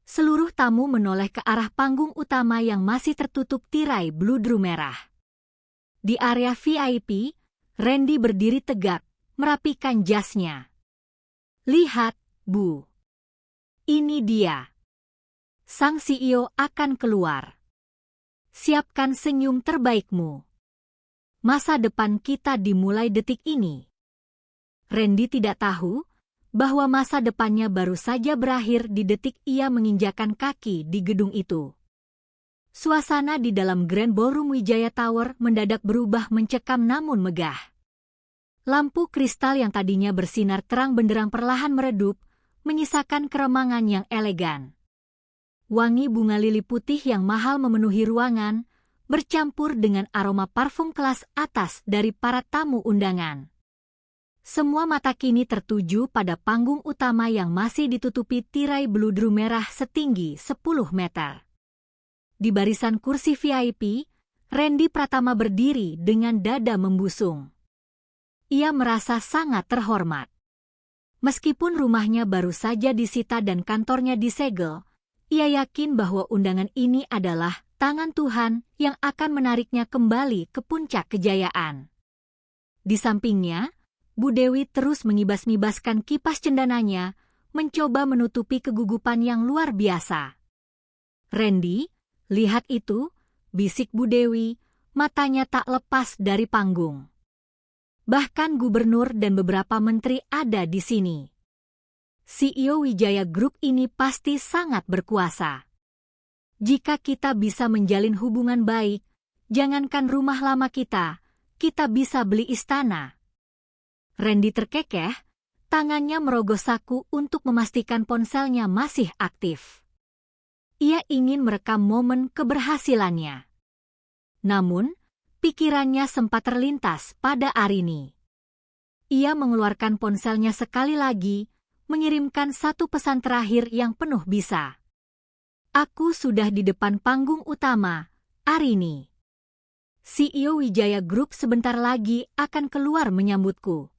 Speaker 1: Seluruh tamu menoleh ke arah panggung utama yang masih tertutup tirai bludru merah. Di area VIP, Randy berdiri tegak, merapikan jasnya. Lihat, Bu. Ini dia. Sang CEO akan keluar. Siapkan senyum terbaikmu. Masa depan kita dimulai detik ini. Randy tidak tahu bahwa masa depannya baru saja berakhir di detik ia menginjakan kaki di gedung itu. Suasana di dalam Grand Ballroom Wijaya Tower mendadak berubah mencekam namun megah. Lampu kristal yang tadinya bersinar terang benderang perlahan meredup, menyisakan keremangan yang elegan. Wangi bunga lili putih yang mahal memenuhi ruangan, bercampur dengan aroma parfum kelas atas dari para tamu undangan. Semua mata kini tertuju pada panggung utama yang masih ditutupi tirai bludru merah setinggi 10 meter. Di barisan kursi VIP, Randy Pratama berdiri dengan dada membusung. Ia merasa sangat terhormat. Meskipun rumahnya baru saja disita dan kantornya disegel, ia yakin bahwa undangan ini adalah tangan Tuhan yang akan menariknya kembali ke puncak kejayaan. Di sampingnya, Bu Dewi terus mengibas-ngibaskan kipas cendananya, mencoba menutupi kegugupan yang luar biasa. Randy, lihat itu, bisik Bu Dewi, matanya tak lepas dari panggung. Bahkan gubernur dan beberapa menteri ada di sini. CEO Wijaya Group ini pasti sangat berkuasa. Jika kita bisa menjalin hubungan baik, jangankan rumah lama kita bisa beli istana. Randy terkekeh, tangannya merogoh saku untuk memastikan ponselnya masih aktif. Ia ingin merekam momen keberhasilannya. Namun, pikirannya sempat terlintas pada Arini. Ia mengeluarkan ponselnya sekali lagi, mengirimkan satu pesan terakhir yang penuh bisa. Aku sudah di depan panggung utama, Arini. CEO Wijaya Group sebentar lagi akan keluar menyambutku.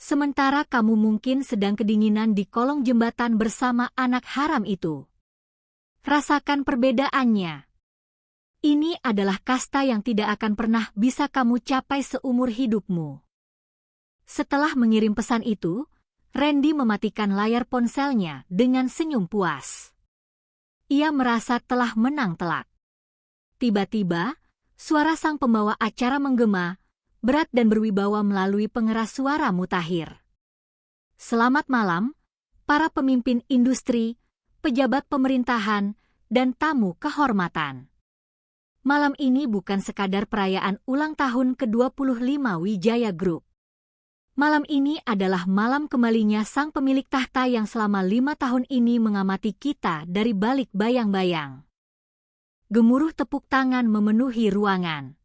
Speaker 1: Sementara kamu mungkin sedang kedinginan di kolong jembatan bersama anak haram itu. Rasakan perbedaannya. Ini adalah kasta yang tidak akan pernah bisa kamu capai seumur hidupmu. Setelah mengirim pesan itu, Randy mematikan layar ponselnya dengan senyum puas. Ia merasa telah menang telak. Tiba-tiba, suara sang pembawa acara menggema, berat dan berwibawa melalui pengeras suara mutakhir. Selamat malam, para pemimpin industri, pejabat pemerintahan, dan tamu kehormatan. Malam ini bukan sekadar perayaan ulang tahun ke-25 Wijaya Group. Malam ini adalah malam kembalinya sang pemilik tahta yang selama 5 tahun ini mengamati kita dari balik bayang-bayang. Gemuruh tepuk tangan memenuhi ruangan.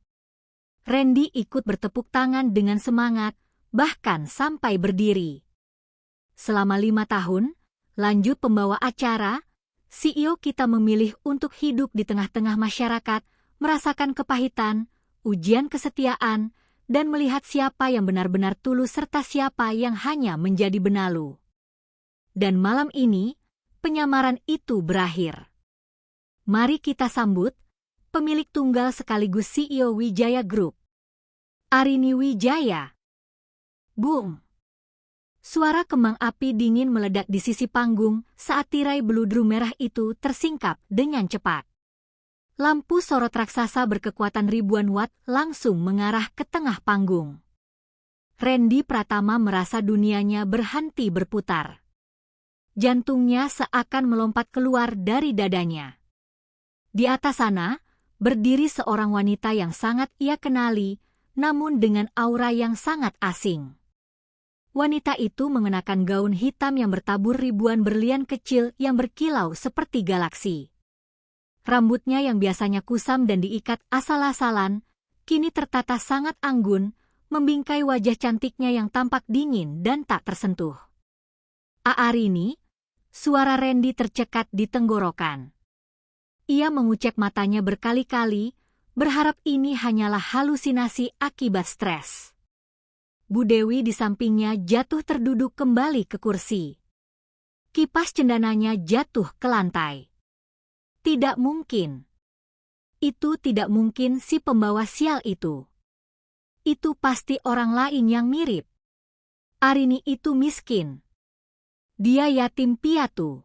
Speaker 1: Randy ikut bertepuk tangan dengan semangat, bahkan sampai berdiri. Selama 5 tahun, lanjut pembawa acara, CEO kita memilih untuk hidup di tengah-tengah masyarakat, merasakan kepahitan, ujian kesetiaan, dan melihat siapa yang benar-benar tulus serta siapa yang hanya menjadi benalu. Dan malam ini, penyamaran itu berakhir. Mari kita sambut pemilik tunggal sekaligus CEO Wijaya Group, Arini Wijaya. Boom! Suara kembang api dingin meledak di sisi panggung saat tirai beludru merah itu tersingkap dengan cepat. Lampu sorot raksasa berkekuatan ribuan watt langsung mengarah ke tengah panggung. Randy Pratama merasa dunianya berhenti berputar. Jantungnya seakan melompat keluar dari dadanya. Di atas sana, berdiri seorang wanita yang sangat ia kenali, namun dengan aura yang sangat asing. Wanita itu mengenakan gaun hitam yang bertabur ribuan berlian kecil yang berkilau seperti galaksi. Rambutnya yang biasanya kusam dan diikat asal-asalan, kini tertata sangat anggun, membingkai wajah cantiknya yang tampak dingin dan tak tersentuh. Arini, suara Randy tercekat di tenggorokan. Ia mengucek matanya berkali-kali, berharap ini hanyalah halusinasi akibat stres. Bu Dewi di sampingnya jatuh terduduk kembali ke kursi. Kipas cendananya jatuh ke lantai. Tidak mungkin. Itu tidak mungkin si pembawa sial itu. Itu pasti orang lain yang mirip. Arini itu miskin. Dia yatim piatu.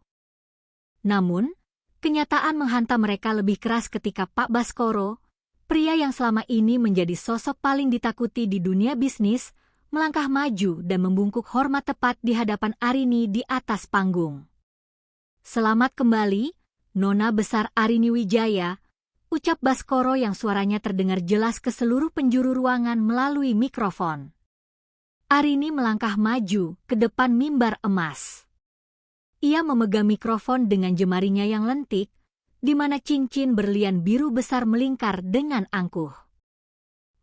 Speaker 1: Namun, kenyataan menghantam mereka lebih keras ketika Pak Baskoro, pria yang selama ini menjadi sosok paling ditakuti di dunia bisnis, melangkah maju dan membungkuk hormat tepat di hadapan Arini di atas panggung. Selamat kembali, Nona Besar Arini Wijaya, ucap Baskoro yang suaranya terdengar jelas ke seluruh penjuru ruangan melalui mikrofon. Arini melangkah maju ke depan mimbar emas. Ia memegang mikrofon dengan jemarinya yang lentik, di mana cincin berlian biru besar melingkar dengan angkuh.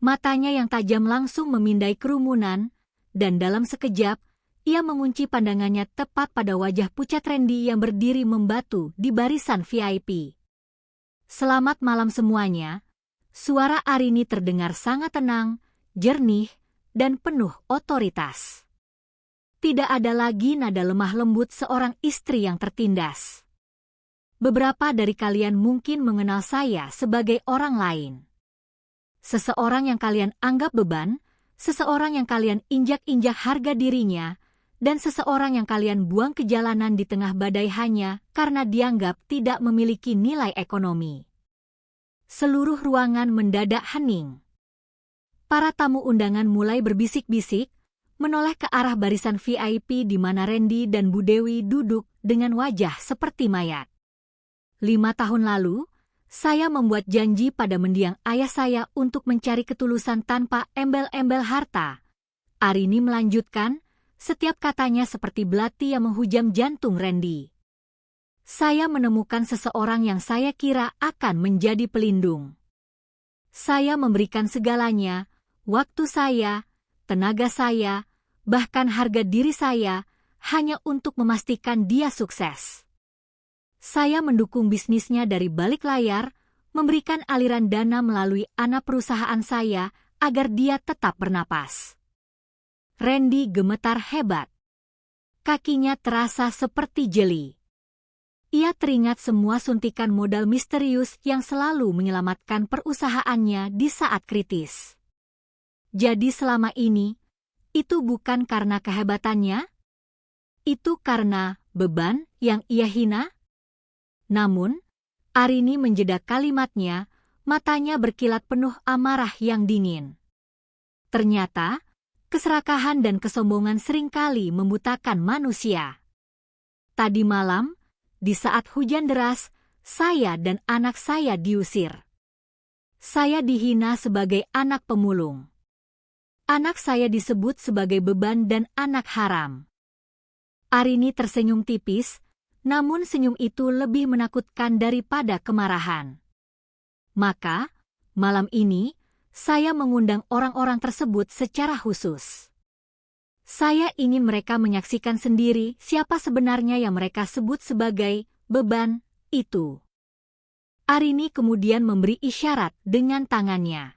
Speaker 1: Matanya yang tajam langsung memindai kerumunan, dan dalam sekejap, ia mengunci pandangannya tepat pada wajah pucat Randy yang berdiri membatu di barisan VIP. Selamat malam semuanya, suara Arini terdengar sangat tenang, jernih, dan penuh otoritas. Tidak ada lagi nada lemah lembut seorang istri yang tertindas. Beberapa dari kalian mungkin mengenal saya sebagai orang lain. Seseorang yang kalian anggap beban, seseorang yang kalian injak-injak harga dirinya, dan seseorang yang kalian buang ke jalanan di tengah badai hanya karena dianggap tidak memiliki nilai ekonomi. Seluruh ruangan mendadak hening. Para tamu undangan mulai berbisik-bisik, menoleh ke arah barisan VIP di mana Randy dan Bu Dewi duduk dengan wajah seperti mayat. 5 tahun lalu, saya membuat janji pada mendiang ayah saya untuk mencari ketulusan tanpa embel-embel harta. Arini melanjutkan, setiap katanya seperti belati yang menghujam jantung Randy. Saya menemukan seseorang yang saya kira akan menjadi pelindung. Saya memberikan segalanya, waktu saya, tenaga saya, bahkan harga diri saya, hanya untuk memastikan dia sukses. Saya mendukung bisnisnya dari balik layar, memberikan aliran dana melalui anak perusahaan saya agar dia tetap bernapas. Randy gemetar hebat. Kakinya terasa seperti jeli. Ia teringat semua suntikan modal misterius yang selalu menyelamatkan perusahaannya di saat kritis. Jadi selama ini, itu bukan karena kehebatannya? Itu karena beban yang ia hina? Namun, Arini menjeda kalimatnya, matanya berkilat penuh amarah yang dingin. Ternyata, keserakahan dan kesombongan seringkali membutakan manusia. Tadi malam, di saat hujan deras, saya dan anak saya diusir. Saya dihina sebagai anak pemulung. Anak saya disebut sebagai beban dan anak haram. Arini tersenyum tipis, namun senyum itu lebih menakutkan daripada kemarahan. Maka, malam ini, saya mengundang orang-orang tersebut secara khusus. Saya ingin mereka menyaksikan sendiri siapa sebenarnya yang mereka sebut sebagai beban itu. Arini kemudian memberi isyarat dengan tangannya.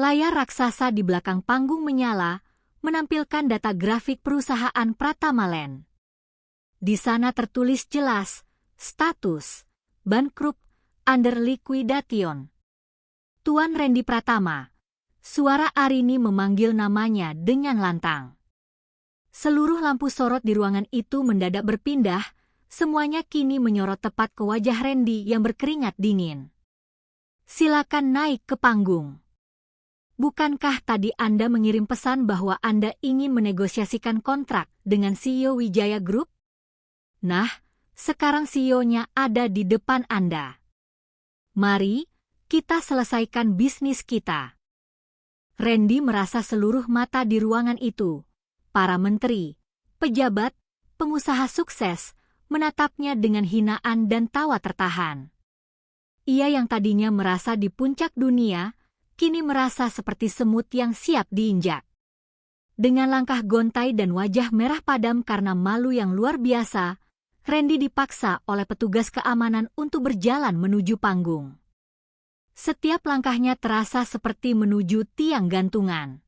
Speaker 1: Layar raksasa di belakang panggung menyala, menampilkan data grafik perusahaan Pratama Land. Di sana tertulis jelas, status, bankrupt, under liquidation. Tuan Randy Pratama. Suara Arini memanggil namanya dengan lantang. Seluruh lampu sorot di ruangan itu mendadak berpindah, semuanya kini menyorot tepat ke wajah Randy yang berkeringat dingin. Silakan naik ke panggung. Bukankah tadi Anda mengirim pesan bahwa Anda ingin menegosiasikan kontrak dengan CEO Wijaya Group? Nah, sekarang CEO-nya ada di depan Anda. Mari, kita selesaikan bisnis kita. Randy merasa seluruh mata di ruangan itu, para menteri, pejabat, pengusaha sukses, menatapnya dengan hinaan dan tawa tertahan. Ia yang tadinya merasa di puncak dunia, kini merasa seperti semut yang siap diinjak. Dengan langkah gontai dan wajah merah padam karena malu yang luar biasa, Randy dipaksa oleh petugas keamanan untuk berjalan menuju panggung. Setiap langkahnya terasa seperti menuju tiang gantungan.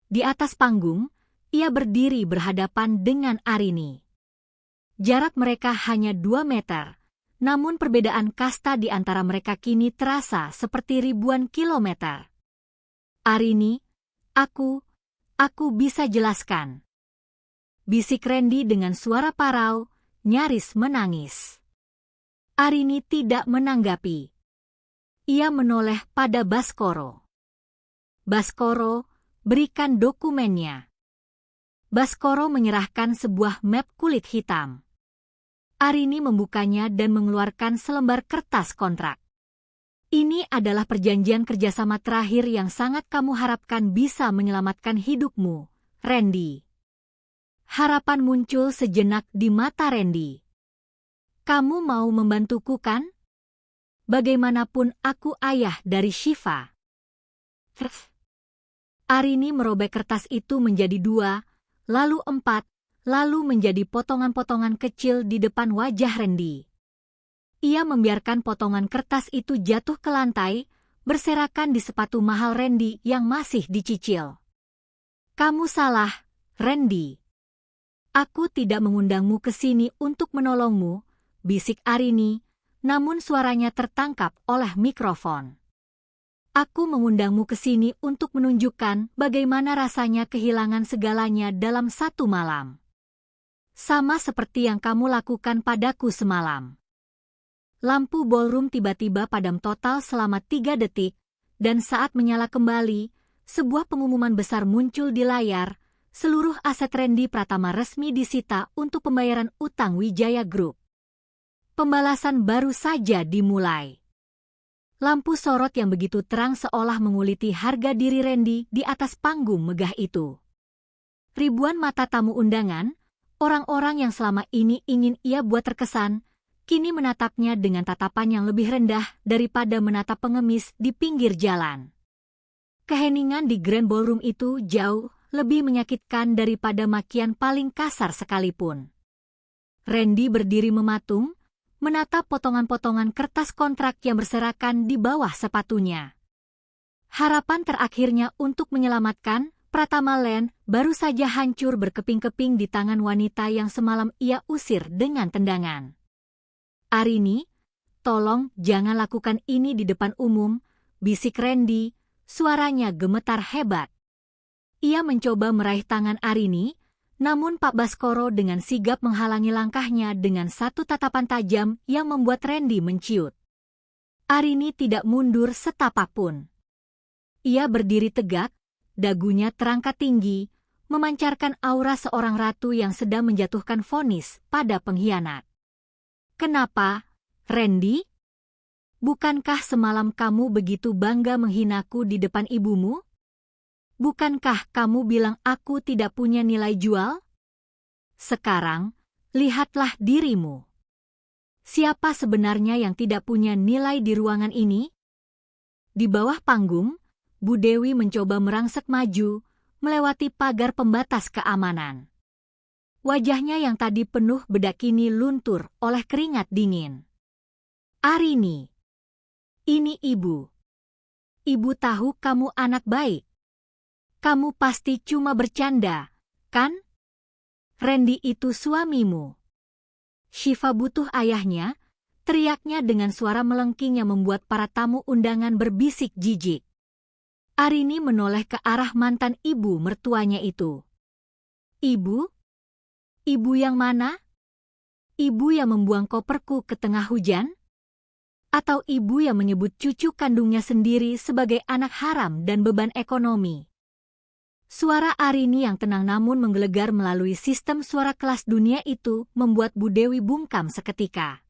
Speaker 1: Di atas panggung, ia berdiri berhadapan dengan Arini. Jarak mereka hanya 2 meter, namun perbedaan kasta di antara mereka kini terasa seperti ribuan kilometer. Arini, aku bisa jelaskan. Bisik Randy dengan suara parau, nyaris menangis. Arini tidak menanggapi. Ia menoleh pada Baskoro. Baskoro, berikan dokumennya. Baskoro menyerahkan sebuah map kulit hitam. Arini membukanya dan mengeluarkan selembar kertas kontrak. Ini adalah perjanjian kerjasama terakhir yang sangat kamu harapkan bisa menyelamatkan hidupmu, Randy. Harapan muncul sejenak di mata Randy. Kamu mau membantuku kan? Bagaimanapun aku ayah dari Shiva. Arini merobek kertas itu menjadi 2, lalu 4, lalu menjadi potongan-potongan kecil di depan wajah Randy. Ia membiarkan potongan kertas itu jatuh ke lantai, berserakan di sepatu mahal Randy yang masih dicicil. Kamu salah, Randy. Aku tidak mengundangmu ke sini untuk menolongmu, bisik Arini, namun suaranya tertangkap oleh mikrofon. Aku mengundangmu ke sini untuk menunjukkan bagaimana rasanya kehilangan segalanya dalam satu malam. Sama seperti yang kamu lakukan padaku semalam. Lampu ballroom tiba-tiba padam total selama 3 detik, dan saat menyala kembali, sebuah pengumuman besar muncul di layar, seluruh aset Randy Pratama resmi disita untuk pembayaran utang Wijaya Group. Pembalasan baru saja dimulai. Lampu sorot yang begitu terang seolah menguliti harga diri Randy di atas panggung megah itu. Ribuan mata tamu undangan, orang-orang yang selama ini ingin ia buat terkesan, kini menatapnya dengan tatapan yang lebih rendah daripada menatap pengemis di pinggir jalan. Keheningan di Grand Ballroom itu jauh lebih menyakitkan daripada makian paling kasar sekalipun. Randy berdiri mematung, menatap potongan-potongan kertas kontrak yang berserakan di bawah sepatunya. Harapan terakhirnya untuk menyelamatkan Pratama Land baru saja hancur berkeping-keping di tangan wanita yang semalam ia usir dengan tendangan. Arini, tolong jangan lakukan ini di depan umum, bisik Randy, suaranya gemetar hebat. Ia mencoba meraih tangan Arini, namun Pak Baskoro dengan sigap menghalangi langkahnya dengan satu tatapan tajam yang membuat Randy menciut. Arini tidak mundur setapak pun. Ia berdiri tegak, dagunya terangkat tinggi, memancarkan aura seorang ratu yang sedang menjatuhkan vonis pada pengkhianat. Kenapa, Randy? Bukankah semalam kamu begitu bangga menghinaku di depan ibumu? Bukankah kamu bilang aku tidak punya nilai jual? Sekarang, lihatlah dirimu. Siapa sebenarnya yang tidak punya nilai di ruangan ini? Di bawah panggung, Bu Dewi mencoba merangsek maju, melewati pagar pembatas keamanan. Wajahnya yang tadi penuh bedak kini luntur oleh keringat dingin. Arini, ini ibu. Ibu tahu kamu anak baik. Kamu pasti cuma bercanda, kan? Randy itu suamimu. Shiva butuh ayahnya, teriaknya dengan suara melengking yang membuat para tamu undangan berbisik jijik. Arini menoleh ke arah mantan ibu mertuanya itu. Ibu? Ibu yang mana? Ibu yang membuang koperku ke tengah hujan? Atau ibu yang menyebut cucu kandungnya sendiri sebagai anak haram dan beban ekonomi? Suara Arini yang tenang namun menggelegar melalui sistem suara kelas dunia itu membuat Bu Dewi bungkam seketika.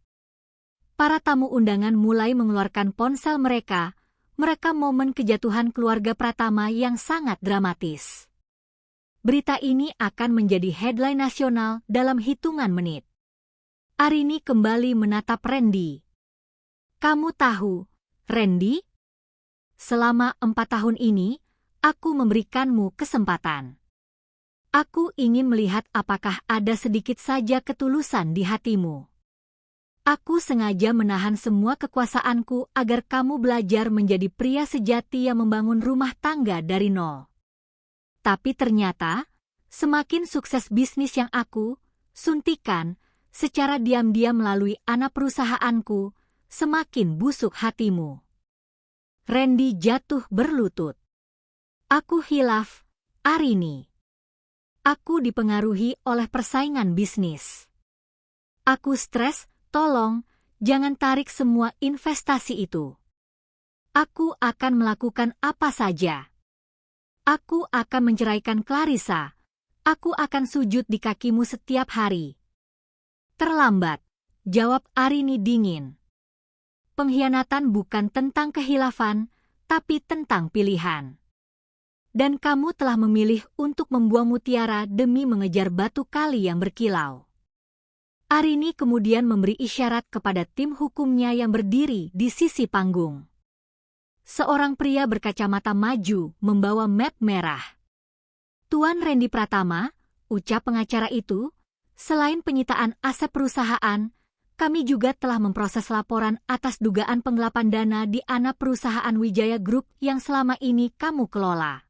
Speaker 1: Para tamu undangan mulai mengeluarkan ponsel mereka, merekam momen kejatuhan keluarga Pratama yang sangat dramatis. Berita ini akan menjadi headline nasional dalam hitungan menit. Arini kembali menatap Randy. Kamu tahu, Randy? Selama 4 tahun ini, aku memberikanmu kesempatan. Aku ingin melihat apakah ada sedikit saja ketulusan di hatimu. Aku sengaja menahan semua kekuasaanku agar kamu belajar menjadi pria sejati yang membangun rumah tangga dari nol. Tapi ternyata, semakin sukses bisnis yang aku suntikan secara diam-diam melalui anak perusahaanku, semakin busuk hatimu. Randy jatuh berlutut. Aku hilaf, Arini. Aku dipengaruhi oleh persaingan bisnis. Aku stres. Tolong, jangan tarik semua investasi itu. Aku akan melakukan apa saja. Aku akan menceraikan Clarissa. Aku akan sujud di kakimu setiap hari. Terlambat, jawab Arini dingin. Pengkhianatan bukan tentang kehilafan, tapi tentang pilihan. Dan kamu telah memilih untuk membuang mutiara demi mengejar batu kali yang berkilau. Arini kemudian memberi isyarat kepada tim hukumnya yang berdiri di sisi panggung. Seorang pria berkacamata maju membawa map merah. Tuan Randy Pratama, ucap pengacara itu, selain penyitaan aset perusahaan, kami juga telah memproses laporan atas dugaan penggelapan dana di anak perusahaan Wijaya Group yang selama ini kamu kelola.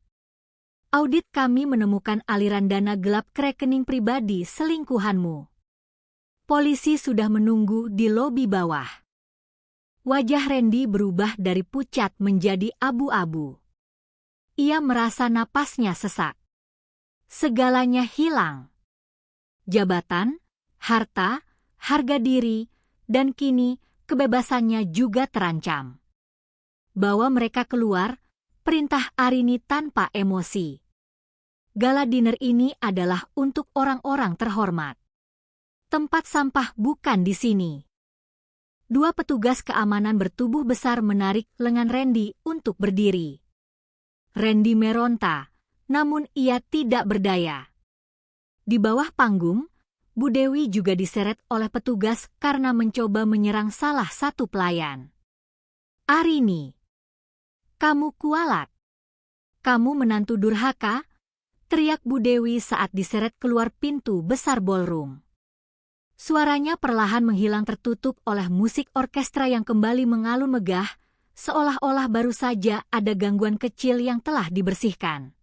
Speaker 1: Audit kami menemukan aliran dana gelap ke rekening pribadi selingkuhanmu. Polisi sudah menunggu di lobi bawah. Wajah Randy berubah dari pucat menjadi abu-abu. Ia merasa napasnya sesak. Segalanya hilang. Jabatan, harta, harga diri, dan kini kebebasannya juga terancam. Bawa mereka keluar, perintah Arini tanpa emosi. Gala dinner ini adalah untuk orang-orang terhormat. Tempat sampah bukan di sini. Dua petugas keamanan bertubuh besar menarik lengan Randy untuk berdiri. Randy meronta, namun ia tidak berdaya. Di bawah panggung, Bu Dewi juga diseret oleh petugas karena mencoba menyerang salah satu pelayan. Arini, kamu kualat. Kamu menantu durhaka, teriak Bu Dewi saat diseret keluar pintu besar ballroom. Suaranya perlahan menghilang tertutup oleh musik orkestra yang kembali mengalun megah, seolah-olah baru saja ada gangguan kecil yang telah dibersihkan.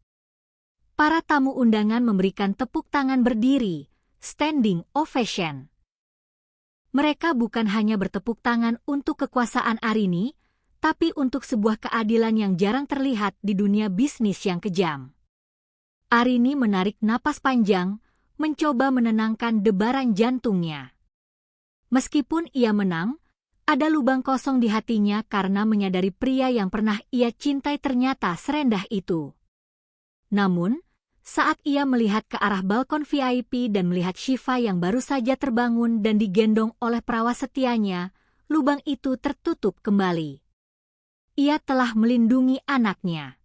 Speaker 1: Para tamu undangan memberikan tepuk tangan berdiri, standing ovation. Mereka bukan hanya bertepuk tangan untuk kekuasaan Arini, tapi untuk sebuah keadilan yang jarang terlihat di dunia bisnis yang kejam. Arini menarik napas panjang, mencoba menenangkan debaran jantungnya. Meskipun ia menang, ada lubang kosong di hatinya karena menyadari pria yang pernah ia cintai ternyata serendah itu. Namun, saat ia melihat ke arah balkon VIP dan melihat Shiva yang baru saja terbangun dan digendong oleh perawat setianya, lubang itu tertutup kembali. Ia telah melindungi anaknya.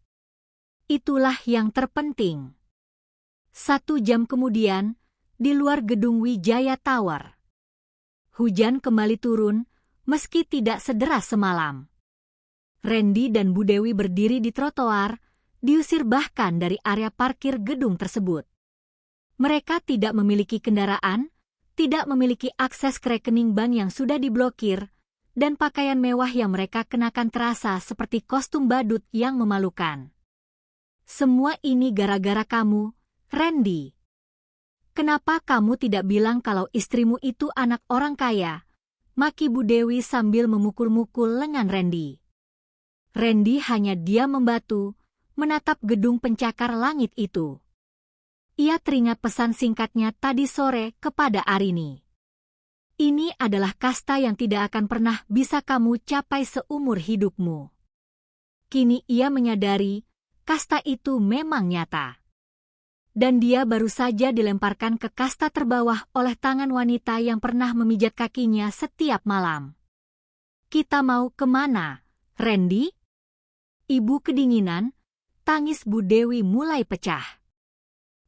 Speaker 1: Itulah yang terpenting. 1 jam kemudian, di luar gedung Wijaya Tower. Hujan kembali turun, meski tidak sederas semalam. Randy dan Bu Dewi berdiri di trotoar, diusir bahkan dari area parkir gedung tersebut. Mereka tidak memiliki kendaraan, tidak memiliki akses ke rekening bank yang sudah diblokir, dan pakaian mewah yang mereka kenakan terasa seperti kostum badut yang memalukan. Semua ini gara-gara kamu, Randy. Kenapa kamu tidak bilang kalau istrimu itu anak orang kaya? Maki Bu Dewi sambil memukul-mukul lengan Randy. Randy hanya diam membatu, menatap gedung pencakar langit itu. Ia teringat pesan singkatnya tadi sore kepada Arini. Ini adalah kasta yang tidak akan pernah bisa kamu capai seumur hidupmu. Kini ia menyadari, kasta itu memang nyata. Dan dia baru saja dilemparkan ke kasta terbawah oleh tangan wanita yang pernah memijat kakinya setiap malam. Kita mau kemana, Randy? Ibu kedinginan, tangis Bu Dewi mulai pecah.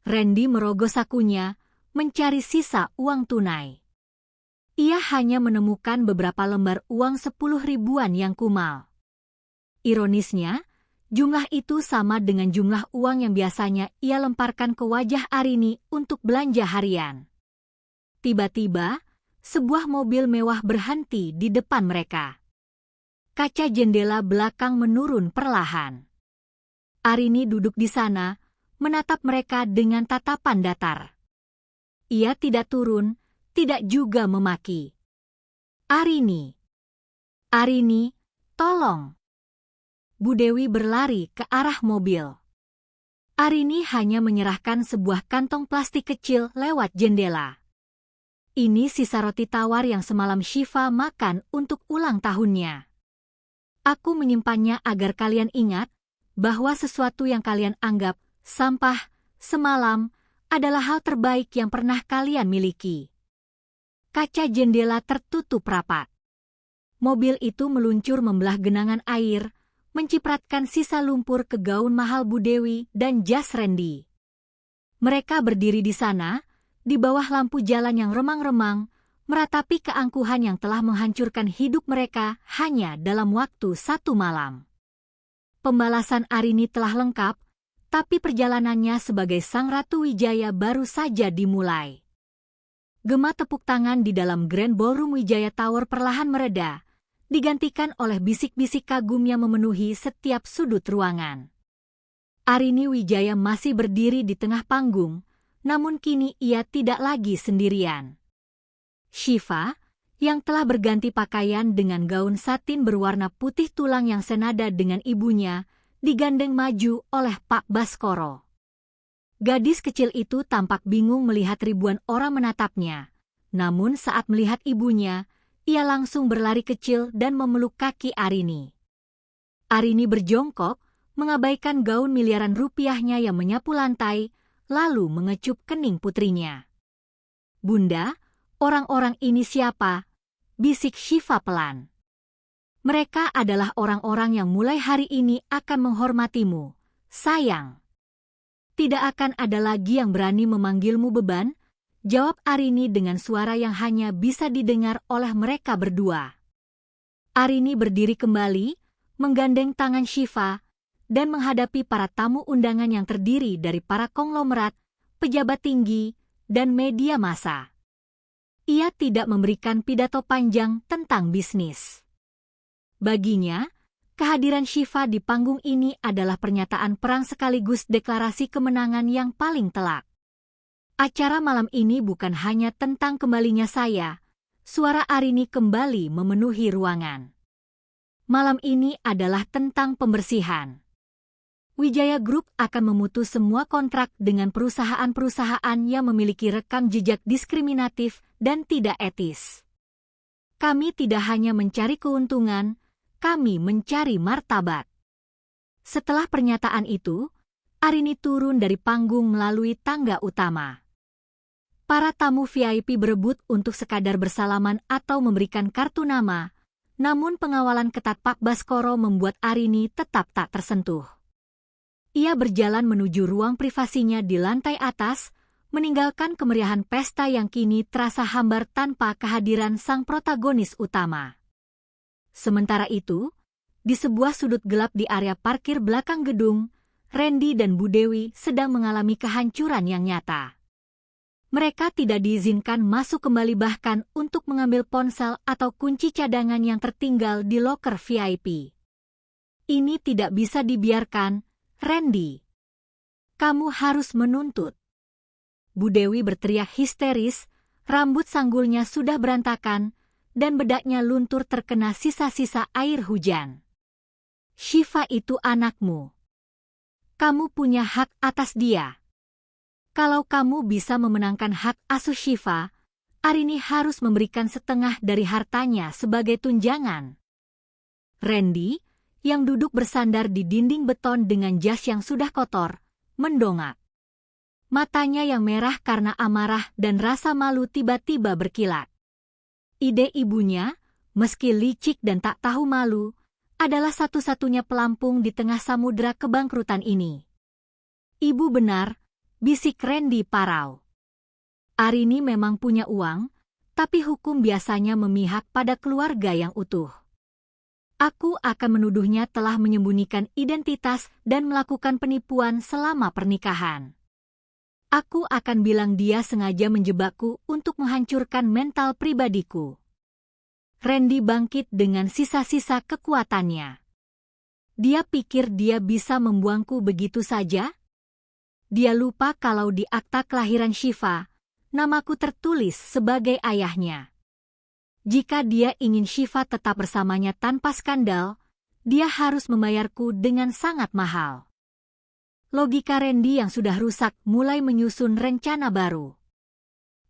Speaker 1: Randy merogoh sakunya, mencari sisa uang tunai. Ia hanya menemukan beberapa lembar uang 10 ribuan yang kumal. Ironisnya, jumlah itu sama dengan jumlah uang yang biasanya ia lemparkan ke wajah Arini untuk belanja harian. Tiba-tiba, sebuah mobil mewah berhenti di depan mereka. Kaca jendela belakang menurun perlahan. Arini duduk di sana, menatap mereka dengan tatapan datar. Ia tidak turun, tidak juga memaki. Arini, tolong. Bu Dewi berlari ke arah mobil. Arini hanya menyerahkan sebuah kantong plastik kecil lewat jendela. Ini sisa roti tawar yang semalam Shiva makan untuk ulang tahunnya. Aku menyimpannya agar kalian ingat bahwa sesuatu yang kalian anggap sampah semalam adalah hal terbaik yang pernah kalian miliki. Kaca jendela tertutup rapat. Mobil itu meluncur membelah genangan air, mencipratkan sisa lumpur ke gaun mahal Bu Dewi dan jas Randy. Mereka berdiri di sana, di bawah lampu jalan yang remang-remang, meratapi keangkuhan yang telah menghancurkan hidup mereka hanya dalam waktu 1 malam. Pembalasan Arini telah lengkap, tapi perjalanannya sebagai Sang Ratu Wijaya baru saja dimulai. Gema tepuk tangan di dalam Grand Ballroom Wijaya Tower perlahan mereda, digantikan oleh bisik-bisik kagum yang memenuhi setiap sudut ruangan. Arini Wijaya masih berdiri di tengah panggung, namun kini ia tidak lagi sendirian. Shiva, yang telah berganti pakaian dengan gaun satin berwarna putih tulang yang senada dengan ibunya, digandeng maju oleh Pak Baskoro. Gadis kecil itu tampak bingung melihat ribuan orang menatapnya. Namun saat melihat ibunya, ia langsung berlari kecil dan memeluk kaki Arini. Arini berjongkok, mengabaikan gaun miliaran rupiahnya yang menyapu lantai, lalu mengecup kening putrinya. Bunda, orang-orang ini siapa? Bisik Shiva pelan. Mereka adalah orang-orang yang mulai hari ini akan menghormatimu, sayang. Tidak akan ada lagi yang berani memanggilmu beban, jawab Arini dengan suara yang hanya bisa didengar oleh mereka berdua. Arini berdiri kembali, menggandeng tangan Shiva, dan menghadapi para tamu undangan yang terdiri dari para konglomerat, pejabat tinggi, dan media massa. Ia tidak memberikan pidato panjang tentang bisnis. Baginya, kehadiran Shiva di panggung ini adalah pernyataan perang sekaligus deklarasi kemenangan yang paling telak. Acara malam ini bukan hanya tentang kembalinya saya, suara Arini kembali memenuhi ruangan. Malam ini adalah tentang pembersihan. Wijaya Group akan memutus semua kontrak dengan perusahaan-perusahaan yang memiliki rekam jejak diskriminatif dan tidak etis. Kami tidak hanya mencari keuntungan, kami mencari martabat. Setelah pernyataan itu, Arini turun dari panggung melalui tangga utama. Para tamu VIP berebut untuk sekadar bersalaman atau memberikan kartu nama, namun pengawalan ketat Pak Baskoro membuat Arini tetap tak tersentuh. Ia berjalan menuju ruang privasinya di lantai atas, meninggalkan kemeriahan pesta yang kini terasa hambar tanpa kehadiran sang protagonis utama. Sementara itu, di sebuah sudut gelap di area parkir belakang gedung, Randy dan Bu Dewi sedang mengalami kehancuran yang nyata. Mereka tidak diizinkan masuk kembali bahkan untuk mengambil ponsel atau kunci cadangan yang tertinggal di loker VIP. Ini tidak bisa dibiarkan, Randy. Kamu harus menuntut. Bu Dewi berteriak histeris, rambut sanggulnya sudah berantakan, dan bedaknya luntur terkena sisa-sisa air hujan. Syifa itu anakmu. Kamu punya hak atas dia. Kalau kamu bisa memenangkan hak asuh Syifa, Arini harus memberikan setengah dari hartanya sebagai tunjangan. Randy, yang duduk bersandar di dinding beton dengan jas yang sudah kotor, mendongak. Matanya yang merah karena amarah dan rasa malu tiba-tiba berkilat. Ide ibunya, meski licik dan tak tahu malu, adalah satu-satunya pelampung di tengah samudera kebangkrutan ini. Ibu benar, bisik Randy parau. Arini memang punya uang, tapi hukum biasanya memihak pada keluarga yang utuh. Aku akan menuduhnya telah menyembunyikan identitas dan melakukan penipuan selama pernikahan. Aku akan bilang dia sengaja menjebakku untuk menghancurkan mental pribadiku. Randy bangkit dengan sisa-sisa kekuatannya. Dia pikir dia bisa membuangku begitu saja? Dia lupa kalau di akta kelahiran Syifa, namaku tertulis sebagai ayahnya. Jika dia ingin Syifa tetap bersamanya tanpa skandal, dia harus membayarku dengan sangat mahal. Logika Randy yang sudah rusak mulai menyusun rencana baru.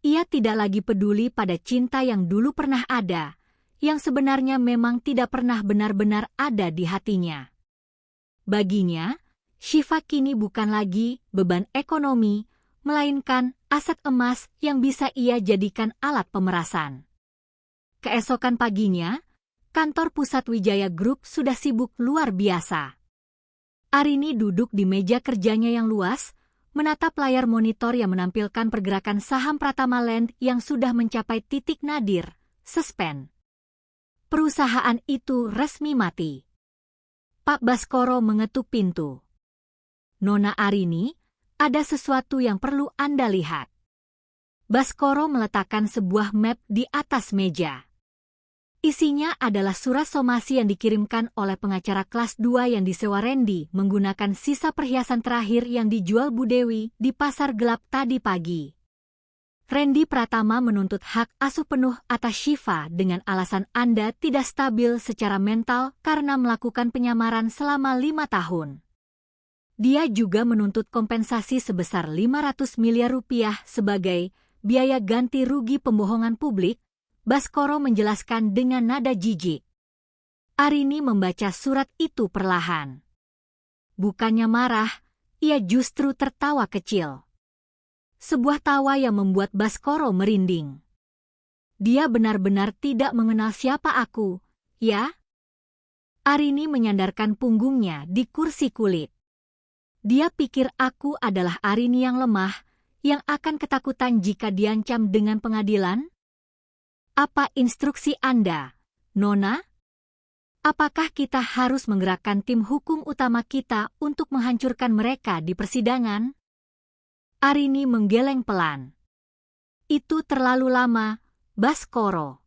Speaker 1: Ia tidak lagi peduli pada cinta yang dulu pernah ada, yang sebenarnya memang tidak pernah benar-benar ada di hatinya. Baginya, Syifa kini bukan lagi beban ekonomi, melainkan aset emas yang bisa ia jadikan alat pemerasan. Keesokan paginya, kantor pusat Wijaya Group sudah sibuk luar biasa. Arini duduk di meja kerjanya yang luas, menatap layar monitor yang menampilkan pergerakan saham Pratama Land yang sudah mencapai titik nadir, suspend. Perusahaan itu resmi mati. Pak Baskoro mengetuk pintu. Nona Arini, ada sesuatu yang perlu Anda lihat. Baskoro meletakkan sebuah map di atas meja. Isinya adalah surat somasi yang dikirimkan oleh pengacara kelas 2 yang disewa Randy menggunakan sisa perhiasan terakhir yang dijual Bu Dewi di pasar gelap tadi pagi. Randy Pratama menuntut hak asuh penuh atas Syifa dengan alasan Anda tidak stabil secara mental karena melakukan penyamaran selama 5 tahun. Dia juga menuntut kompensasi sebesar 500 miliar rupiah sebagai biaya ganti rugi pembohongan publik, Baskoro menjelaskan dengan nada jijik. Arini membaca surat itu perlahan. Bukannya marah, ia justru tertawa kecil. Sebuah tawa yang membuat Baskoro merinding. Dia benar-benar tidak mengenal siapa aku, ya? Arini menyandarkan punggungnya di kursi kulit. Dia pikir aku adalah Arini yang lemah, yang akan ketakutan jika diancam dengan pengadilan? Apa instruksi Anda, Nona? Apakah kita harus menggerakkan tim hukum utama kita untuk menghancurkan mereka di persidangan? Arini menggeleng pelan. Itu terlalu lama, Baskoro.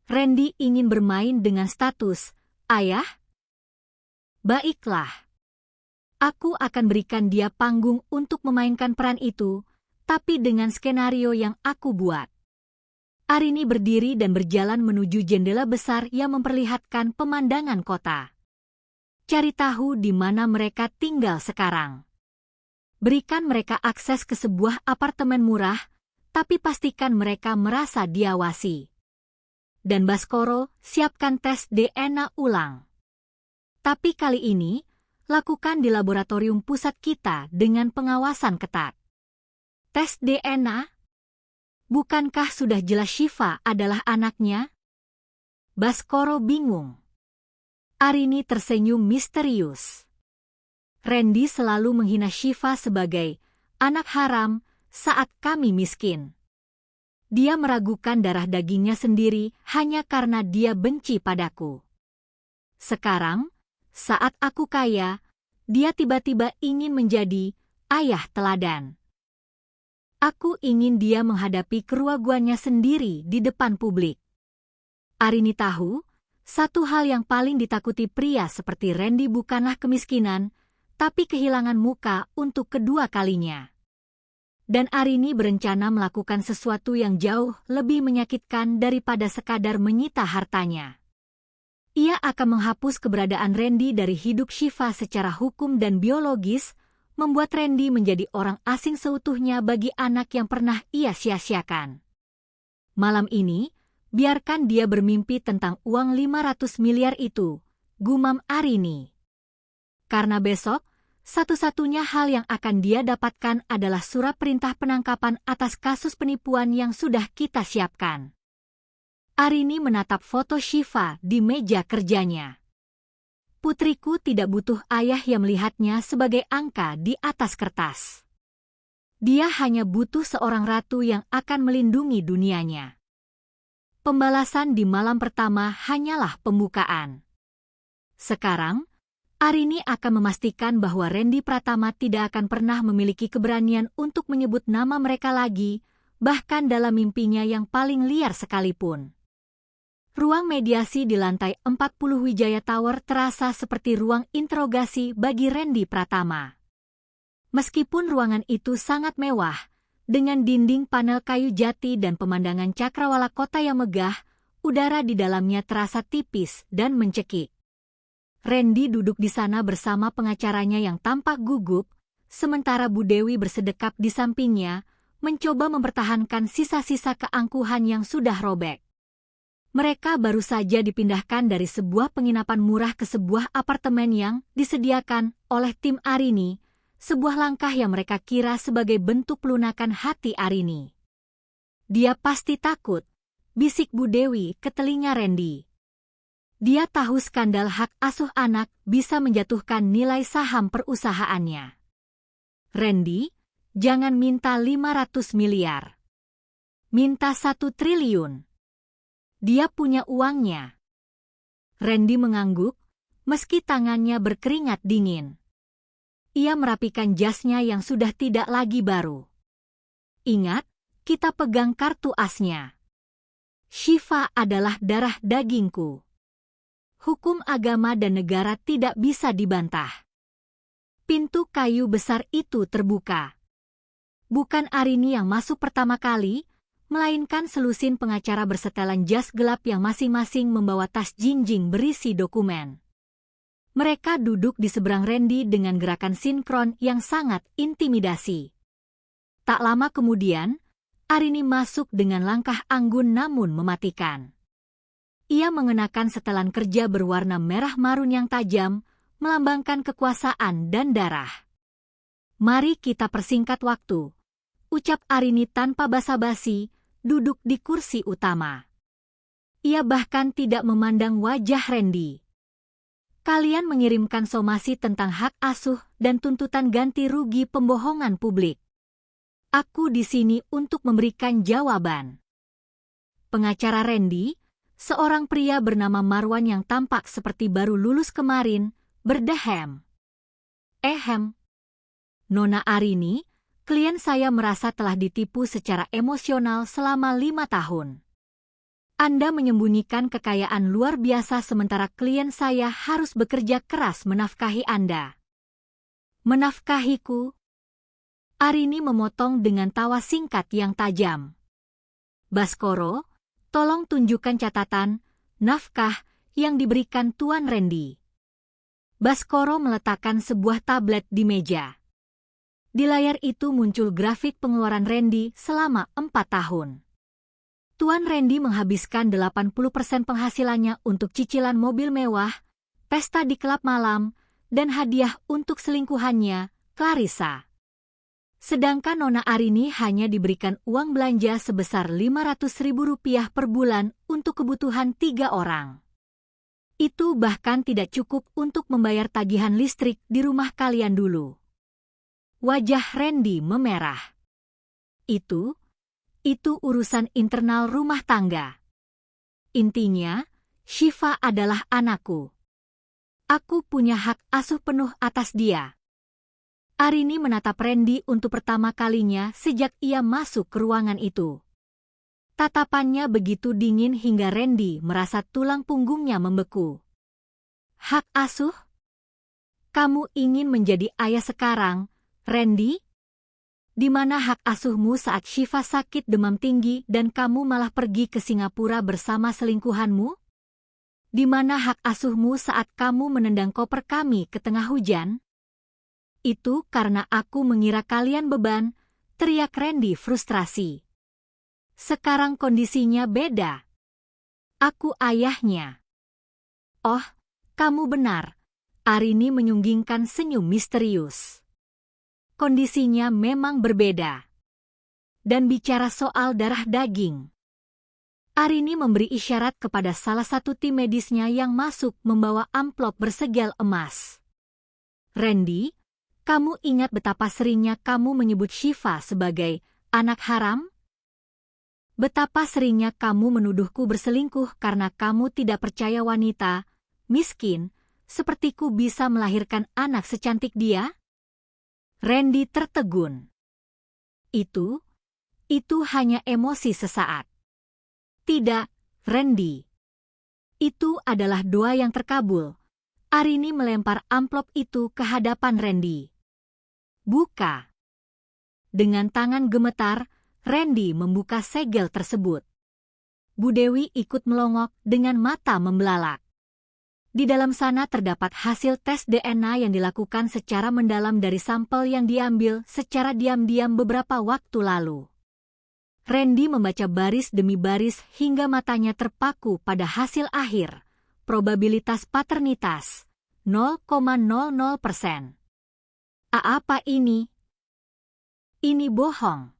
Speaker 1: Randy ingin bermain dengan status ayah? Baiklah. Aku akan berikan dia panggung untuk memainkan peran itu, tapi dengan skenario yang aku buat. Arini berdiri dan berjalan menuju jendela besar yang memperlihatkan pemandangan kota. Cari tahu di mana mereka tinggal sekarang. Berikan mereka akses ke sebuah apartemen murah, tapi pastikan mereka merasa diawasi. Dan Baskoro, siapkan tes DNA ulang. Tapi kali ini, lakukan di laboratorium pusat kita dengan pengawasan ketat. Tes DNA? Bukankah sudah jelas Syifa adalah anaknya? Baskoro bingung. Arini tersenyum misterius. Randy selalu menghina Syifa sebagai anak haram saat kami miskin. Dia meragukan darah dagingnya sendiri hanya karena dia benci padaku. Sekarang, saat aku kaya, dia tiba-tiba ingin menjadi ayah teladan. Aku ingin dia menghadapi keraguannya sendiri di depan publik. Arini tahu, satu hal yang paling ditakuti pria seperti Randy bukanlah kemiskinan, tapi kehilangan muka untuk kedua kalinya. Dan Arini berencana melakukan sesuatu yang jauh lebih menyakitkan daripada sekadar menyita hartanya. Ia akan menghapus keberadaan Randy dari hidup Shiva secara hukum dan biologis, membuat Randy menjadi orang asing seutuhnya bagi anak yang pernah ia sia-siakan. Malam ini, biarkan dia bermimpi tentang uang 500 miliar itu, gumam Arini. Karena besok, satu-satunya hal yang akan dia dapatkan adalah surat perintah penangkapan atas kasus penipuan yang sudah kita siapkan. Arini menatap foto Shiva di meja kerjanya. Putriku tidak butuh ayah yang melihatnya sebagai angka di atas kertas. Dia hanya butuh seorang ratu yang akan melindungi dunianya. Pembalasan di malam pertama hanyalah pembukaan. Sekarang, Arini akan memastikan bahwa Randy Pratama tidak akan pernah memiliki keberanian untuk menyebut nama mereka lagi, bahkan dalam mimpinya yang paling liar sekalipun. Ruang mediasi di lantai 40 Wijaya Tower terasa seperti ruang interogasi bagi Randy Pratama. Meskipun ruangan itu sangat mewah, dengan dinding panel kayu jati dan pemandangan cakrawala kota yang megah, udara di dalamnya terasa tipis dan mencekik. Randy duduk di sana bersama pengacaranya yang tampak gugup, sementara Bu Dewi bersedekap di sampingnya, mencoba mempertahankan sisa-sisa keangkuhan yang sudah robek. Mereka baru saja dipindahkan dari sebuah penginapan murah ke sebuah apartemen yang disediakan oleh tim Arini, sebuah langkah yang mereka kira sebagai bentuk pelunakan hati Arini. Dia pasti takut, bisik Bu Dewi ke telinga Randy. Dia tahu skandal hak asuh anak bisa menjatuhkan nilai saham perusahaannya. Randy, jangan minta 500 miliar. Minta 1 triliun. Dia punya uangnya. Randy mengangguk, meski tangannya berkeringat dingin. Ia merapikan jasnya yang sudah tidak lagi baru. Ingat, kita pegang kartu asnya. Shiva adalah darah dagingku. Hukum agama dan negara tidak bisa dibantah. Pintu kayu besar itu terbuka. Bukan Arini yang masuk pertama kali, melainkan selusin pengacara bersetelan jas gelap yang masing-masing membawa tas jinjing berisi dokumen. Mereka duduk di seberang Randy dengan gerakan sinkron yang sangat intimidasi. Tak lama kemudian, Arini masuk dengan langkah anggun namun mematikan. Ia mengenakan setelan kerja berwarna merah marun yang tajam, melambangkan kekuasaan dan darah. Mari kita persingkat waktu, ucap Arini tanpa basa-basi, duduk di kursi utama. Ia bahkan tidak memandang wajah Randy. Kalian mengirimkan somasi tentang hak asuh dan tuntutan ganti rugi pembohongan publik. Aku di sini untuk memberikan jawaban. Pengacara Randy, seorang pria bernama Marwan yang tampak seperti baru lulus kemarin, berdehem. Nona Arini, klien saya merasa telah ditipu secara emosional selama 5 tahun. Anda menyembunyikan kekayaan luar biasa sementara klien saya harus bekerja keras menafkahi Anda. Menafkahiku? Arini memotong dengan tawa singkat yang tajam. Baskoro, tolong tunjukkan catatan, nafkah yang diberikan Tuan Randy. Baskoro meletakkan sebuah tablet di meja. Di layar itu muncul grafik pengeluaran Randy selama 4 tahun. Tuan Randy menghabiskan 80% penghasilannya untuk cicilan mobil mewah, pesta di klub malam, dan hadiah untuk selingkuhannya, Clarissa. Sedangkan Nona Arini hanya diberikan uang belanja sebesar Rp500.000 per bulan untuk kebutuhan 3 orang. Itu bahkan tidak cukup untuk membayar tagihan listrik di rumah kalian dulu. Wajah Randy memerah. Itu urusan internal rumah tangga. Intinya, Shiva adalah anakku. Aku punya hak asuh penuh atas dia. Arini menatap Randy untuk pertama kalinya sejak ia masuk ke ruangan itu. Tatapannya begitu dingin hingga Randy merasa tulang punggungnya membeku. Hak asuh? Kamu ingin menjadi ayah sekarang, Randy? Di mana hak asuhmu saat Shiva sakit demam tinggi dan kamu malah pergi ke Singapura bersama selingkuhanmu? Di mana hak asuhmu saat kamu menendang koper kami ke tengah hujan? Itu karena aku mengira kalian beban, teriak Randy frustrasi. Sekarang kondisinya beda. Aku ayahnya. Oh, kamu benar. Arini menyunggingkan senyum misterius. Kondisinya memang berbeda. Dan bicara soal darah daging. Arini memberi isyarat kepada salah satu tim medisnya yang masuk membawa amplop bersegel emas. Randy, kamu ingat betapa seringnya kamu menyebut Shiva sebagai anak haram? Betapa seringnya kamu menuduhku berselingkuh karena kamu tidak percaya wanita, miskin, sepertiku bisa melahirkan anak secantik dia? Randy tertegun. Itu hanya emosi sesaat. Tidak, Randy. Itu adalah doa yang terkabul. Arini melempar amplop itu ke hadapan Randy. Buka. Dengan tangan gemetar, Randy membuka segel tersebut. Bu Dewi ikut melongok dengan mata membelalak. Di dalam sana terdapat hasil tes DNA yang dilakukan secara mendalam dari sampel yang diambil secara diam-diam beberapa waktu lalu. Randy membaca baris demi baris hingga matanya terpaku pada hasil akhir. Probabilitas paternitas 0,00%. Apa ini? Ini bohong.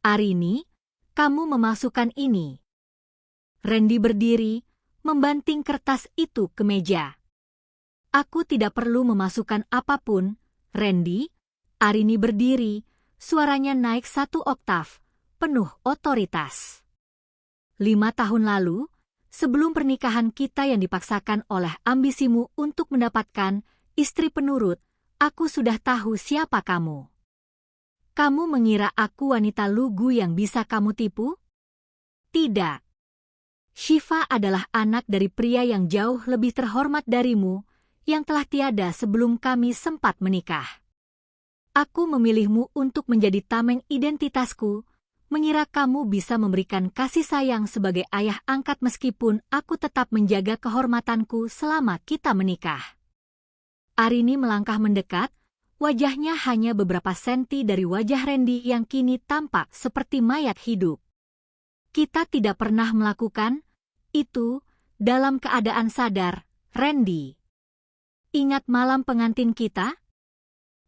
Speaker 1: Arini, kamu memasukkan ini. Randy berdiri, membanting kertas itu ke meja. Aku tidak perlu memasukkan apapun, Randy. Arini berdiri, suaranya naik 1 oktav, penuh otoritas. 5 tahun lalu, sebelum pernikahan kita yang dipaksakan oleh ambisimu untuk mendapatkan istri penurut, aku sudah tahu siapa kamu. Kamu mengira aku wanita lugu yang bisa kamu tipu? Tidak. Shiva adalah anak dari pria yang jauh lebih terhormat darimu, yang telah tiada sebelum kami sempat menikah. Aku memilihmu untuk menjadi tameng identitasku, mengira kamu bisa memberikan kasih sayang sebagai ayah angkat meskipun aku tetap menjaga kehormatanku selama kita menikah. Arini melangkah mendekat, wajahnya hanya beberapa senti dari wajah Randy yang kini tampak seperti mayat hidup. Kita tidak pernah melakukan itu dalam keadaan sadar, Randy. Ingat malam pengantin kita?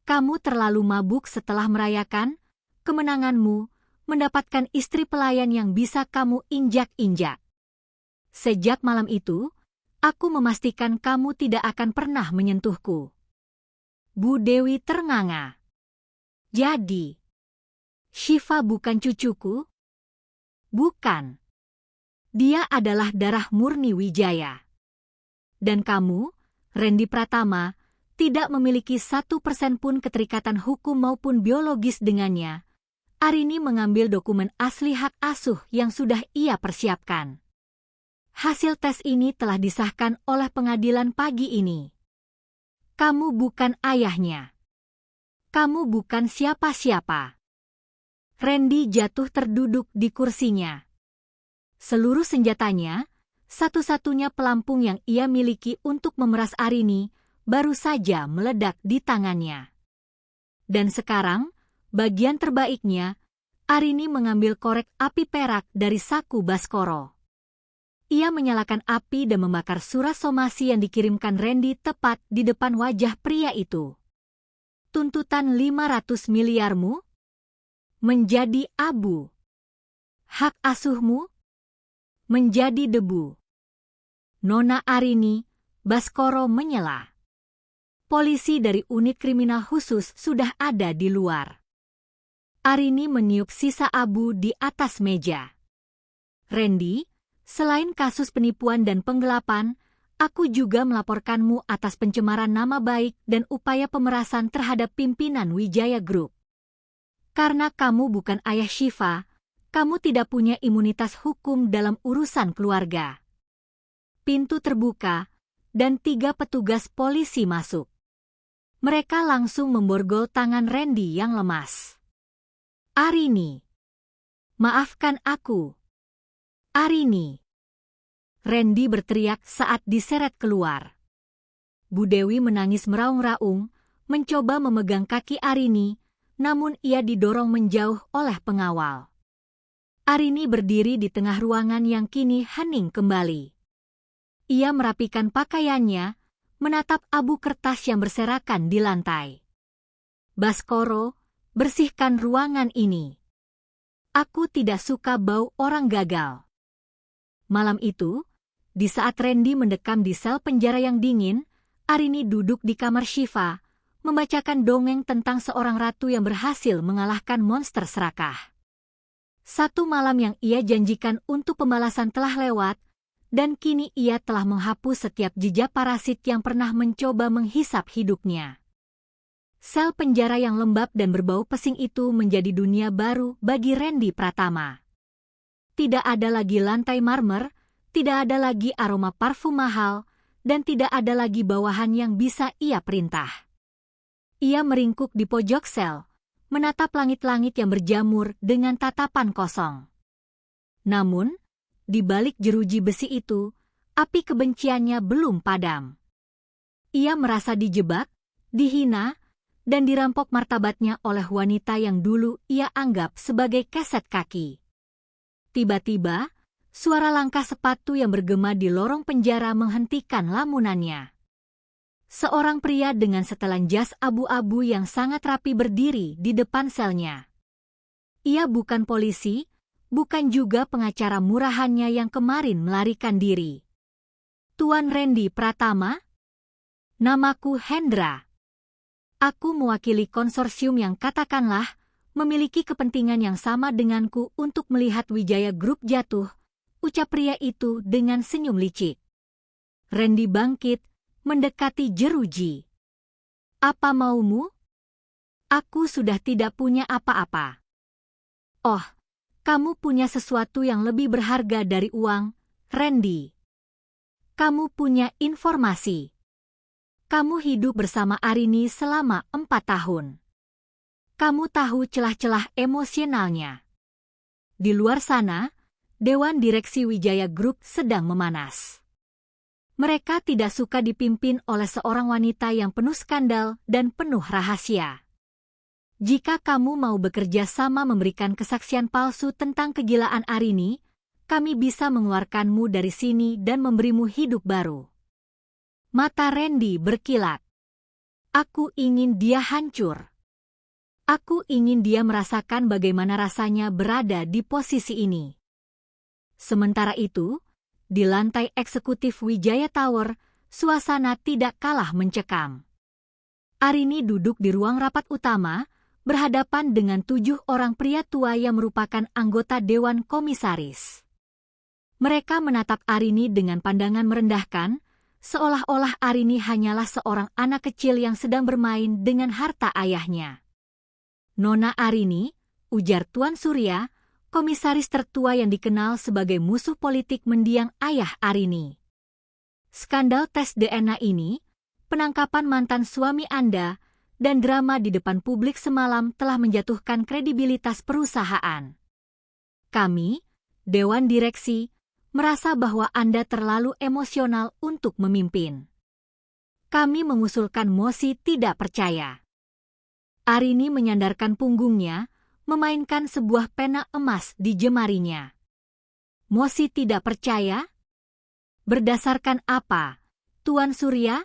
Speaker 1: Kamu terlalu mabuk setelah merayakan kemenanganmu, mendapatkan istri pelayan yang bisa kamu injak-injak. Sejak malam itu, aku memastikan kamu tidak akan pernah menyentuhku. Bu Dewi ternganga. Jadi, Shiva bukan cucuku? Bukan. Dia adalah darah murni Wijaya. Dan kamu, Randy Pratama, tidak memiliki 1% pun keterikatan hukum maupun biologis dengannya. Arini mengambil dokumen asli hak asuh yang sudah ia persiapkan. Hasil tes ini telah disahkan oleh pengadilan pagi ini. Kamu bukan ayahnya. Kamu bukan siapa-siapa. Randy jatuh terduduk di kursinya. Seluruh senjatanya, satu-satunya pelampung yang ia miliki untuk memeras Arini, baru saja meledak di tangannya. Dan sekarang, bagian terbaiknya, Arini mengambil korek api perak dari saku Baskoro. Ia menyalakan api dan membakar surat somasi yang dikirimkan Randy tepat di depan wajah pria itu. Tuntutan 500 miliarmu menjadi abu. Hak asuhmu menjadi debu. Nona Arini, Baskoro menyela. Polisi dari unit kriminal khusus sudah ada di luar. Arini meniup sisa abu di atas meja. Randy, selain kasus penipuan dan penggelapan, Aku juga melaporkanmu atas pencemaran nama baik dan upaya pemerasan terhadap pimpinan Wijaya Group. Karena kamu bukan ayah Shiva, kamu tidak punya imunitas hukum dalam urusan keluarga. Pintu terbuka, dan 3 petugas polisi masuk. Mereka langsung memborgol tangan Randy yang lemas. Arini. Maafkan aku. Arini. Randy berteriak saat diseret keluar. Bu Dewi menangis meraung-raung, mencoba memegang kaki Arini, namun ia didorong menjauh oleh pengawal. Arini berdiri di tengah ruangan yang kini hening kembali. Ia merapikan pakaiannya, menatap abu kertas yang berserakan di lantai. Baskoro, bersihkan ruangan ini. Aku tidak suka bau orang gagal. Malam itu, di saat Randy mendekam di sel penjara yang dingin, Arini duduk di kamar Shiva, membacakan dongeng tentang seorang ratu yang berhasil mengalahkan monster serakah. Satu malam yang ia janjikan untuk pembalasan telah lewat, dan kini ia telah menghapus setiap jejak parasit yang pernah mencoba menghisap hidupnya. Sel penjara yang lembab dan berbau pesing itu menjadi dunia baru bagi Randy Pratama. Tidak ada lagi lantai marmer, tidak ada lagi aroma parfum mahal, dan tidak ada lagi bawahan yang bisa ia perintah. Ia meringkuk di pojok sel, menatap langit-langit yang berjamur dengan tatapan kosong. Namun, di balik jeruji besi itu, api kebenciannya belum padam. Ia merasa dijebak, dihina, dan dirampok martabatnya oleh wanita yang dulu ia anggap sebagai keset kaki. Tiba-tiba, suara langkah sepatu yang bergema di lorong penjara menghentikan lamunannya. Seorang pria dengan setelan jas abu-abu yang sangat rapi berdiri di depan selnya. Ia bukan polisi, bukan juga pengacara murahannya yang kemarin melarikan diri. Tuan Randy Pratama? Namaku Hendra. Aku mewakili konsorsium yang katakanlah memiliki kepentingan yang sama denganku untuk melihat Wijaya Group jatuh, ucap pria itu dengan senyum licik. Randy bangkit, mendekati jeruji. Apa maumu? Aku sudah tidak punya apa-apa. Oh, kamu punya sesuatu yang lebih berharga dari uang, Randy. Kamu punya informasi. Kamu hidup bersama Arini selama 4 tahun. Kamu tahu celah-celah emosionalnya. Di luar sana, Dewan Direksi Wijaya Group sedang memanas. Mereka tidak suka dipimpin oleh seorang wanita yang penuh skandal dan penuh rahasia. Jika kamu mau bekerja sama memberikan kesaksian palsu tentang kegilaan Arini, kami bisa mengeluarkanmu dari sini dan memberimu hidup baru. Mata Randy berkilat. Aku ingin dia hancur. Aku ingin dia merasakan bagaimana rasanya berada di posisi ini. Sementara itu, di lantai eksekutif Wijaya Tower, suasana tidak kalah mencekam. Arini duduk di ruang rapat utama, berhadapan dengan 7 orang pria tua yang merupakan anggota Dewan Komisaris. Mereka menatap Arini dengan pandangan merendahkan, seolah-olah Arini hanyalah seorang anak kecil yang sedang bermain dengan harta ayahnya. Nona Arini, ujar Tuan Surya, komisaris tertua yang dikenal sebagai musuh politik mendiang ayah Arini. Skandal tes DNA ini, penangkapan mantan suami Anda, dan drama di depan publik semalam telah menjatuhkan kredibilitas perusahaan. Kami, Dewan Direksi, merasa bahwa Anda terlalu emosional untuk memimpin. Kami mengusulkan mosi tidak percaya. Arini menyandarkan punggungnya, memainkan sebuah pena emas di jemarinya. Mosi tidak percaya? Berdasarkan apa, Tuan Surya?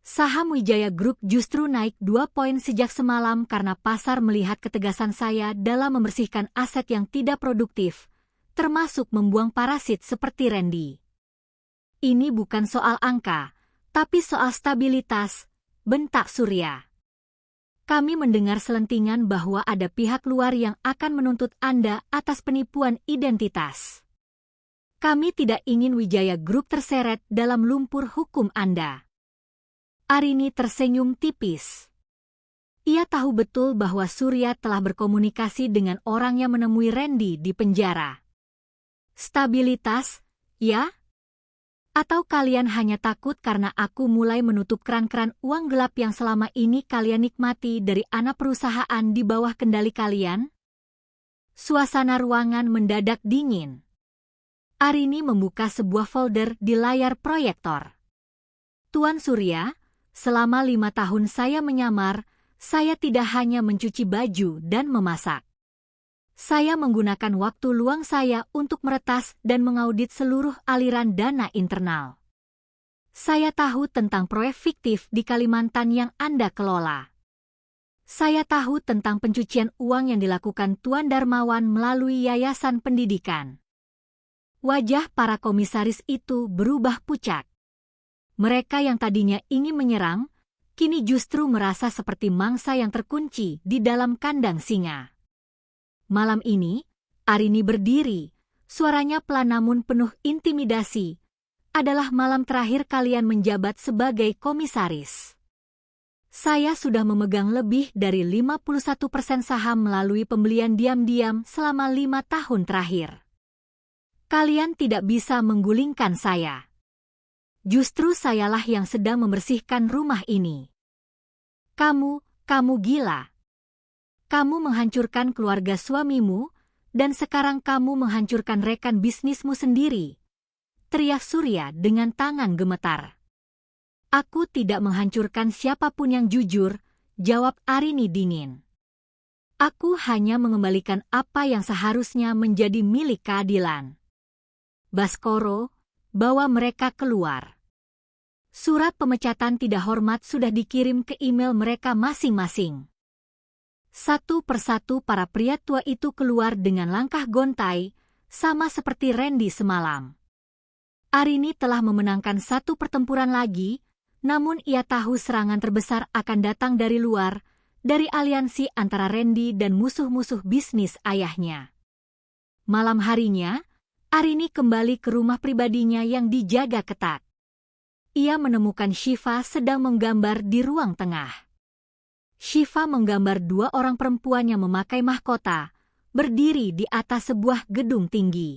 Speaker 1: Saham Wijaya Group justru naik 2 poin sejak semalam karena pasar melihat ketegasan saya dalam membersihkan aset yang tidak produktif, termasuk membuang parasit seperti Randy. Ini bukan soal angka, tapi soal stabilitas, bentak Surya. Kami mendengar selentingan bahwa ada pihak luar yang akan menuntut Anda atas penipuan identitas. Kami tidak ingin Wijaya Group terseret dalam lumpur hukum Anda. Arini tersenyum tipis. Ia tahu betul bahwa Surya telah berkomunikasi dengan orang yang menemui Randy di penjara. Stabilitas, ya? Atau kalian hanya takut karena aku mulai menutup keran-keran uang gelap yang selama ini kalian nikmati dari anak perusahaan di bawah kendali kalian? Suasana ruangan mendadak dingin. Arini membuka sebuah folder di layar proyektor. Tuan Surya, selama 5 tahun saya menyamar, saya tidak hanya mencuci baju dan memasak. Saya menggunakan waktu luang saya untuk meretas dan mengaudit seluruh aliran dana internal. Saya tahu tentang proyek fiktif di Kalimantan yang Anda kelola. Saya tahu tentang pencucian uang yang dilakukan Tuan Darmawan melalui Yayasan Pendidikan. Wajah para komisaris itu berubah pucat. Mereka yang tadinya ingin menyerang, kini justru merasa seperti mangsa yang terkunci di dalam kandang singa. Malam ini, Arini berdiri, suaranya pelan namun penuh intimidasi. Adalah malam terakhir kalian menjabat sebagai komisaris. Saya sudah memegang lebih dari 51% saham melalui pembelian diam-diam selama 5 tahun terakhir. Kalian tidak bisa menggulingkan saya. Justru sayalah yang sedang membersihkan rumah ini. Kamu gila. Kamu menghancurkan keluarga suamimu, dan sekarang kamu menghancurkan rekan bisnismu sendiri. Teriak Surya dengan tangan gemetar. Aku tidak menghancurkan siapapun yang jujur, jawab Arini dingin. Aku hanya mengembalikan apa yang seharusnya menjadi milik keadilan. Baskoro, bawa mereka keluar. Surat pemecatan tidak hormat sudah dikirim ke email mereka masing-masing. Satu persatu para pria tua itu keluar dengan langkah gontai, sama seperti Randy semalam. Arini telah memenangkan satu pertempuran lagi, namun ia tahu serangan terbesar akan datang dari luar, dari aliansi antara Randy dan musuh-musuh bisnis ayahnya. Malam harinya, Arini kembali ke rumah pribadinya yang dijaga ketat. Ia menemukan Shiva sedang menggambar di ruang tengah. Shiva menggambar 2 orang perempuan yang memakai mahkota, berdiri di atas sebuah gedung tinggi.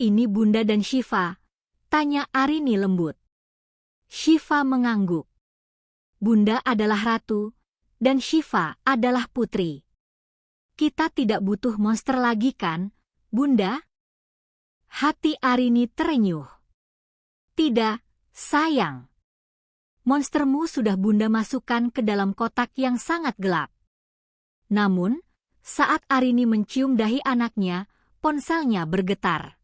Speaker 1: Ini Bunda dan Shiva, tanya Arini lembut. Shiva mengangguk. Bunda adalah ratu, dan Shiva adalah putri. Kita tidak butuh monster lagi kan, Bunda? Hati Arini terenyuh. Tidak, sayang. Monstermu sudah Bunda masukkan ke dalam kotak yang sangat gelap. Namun, saat Arini mencium dahi anaknya, ponselnya bergetar.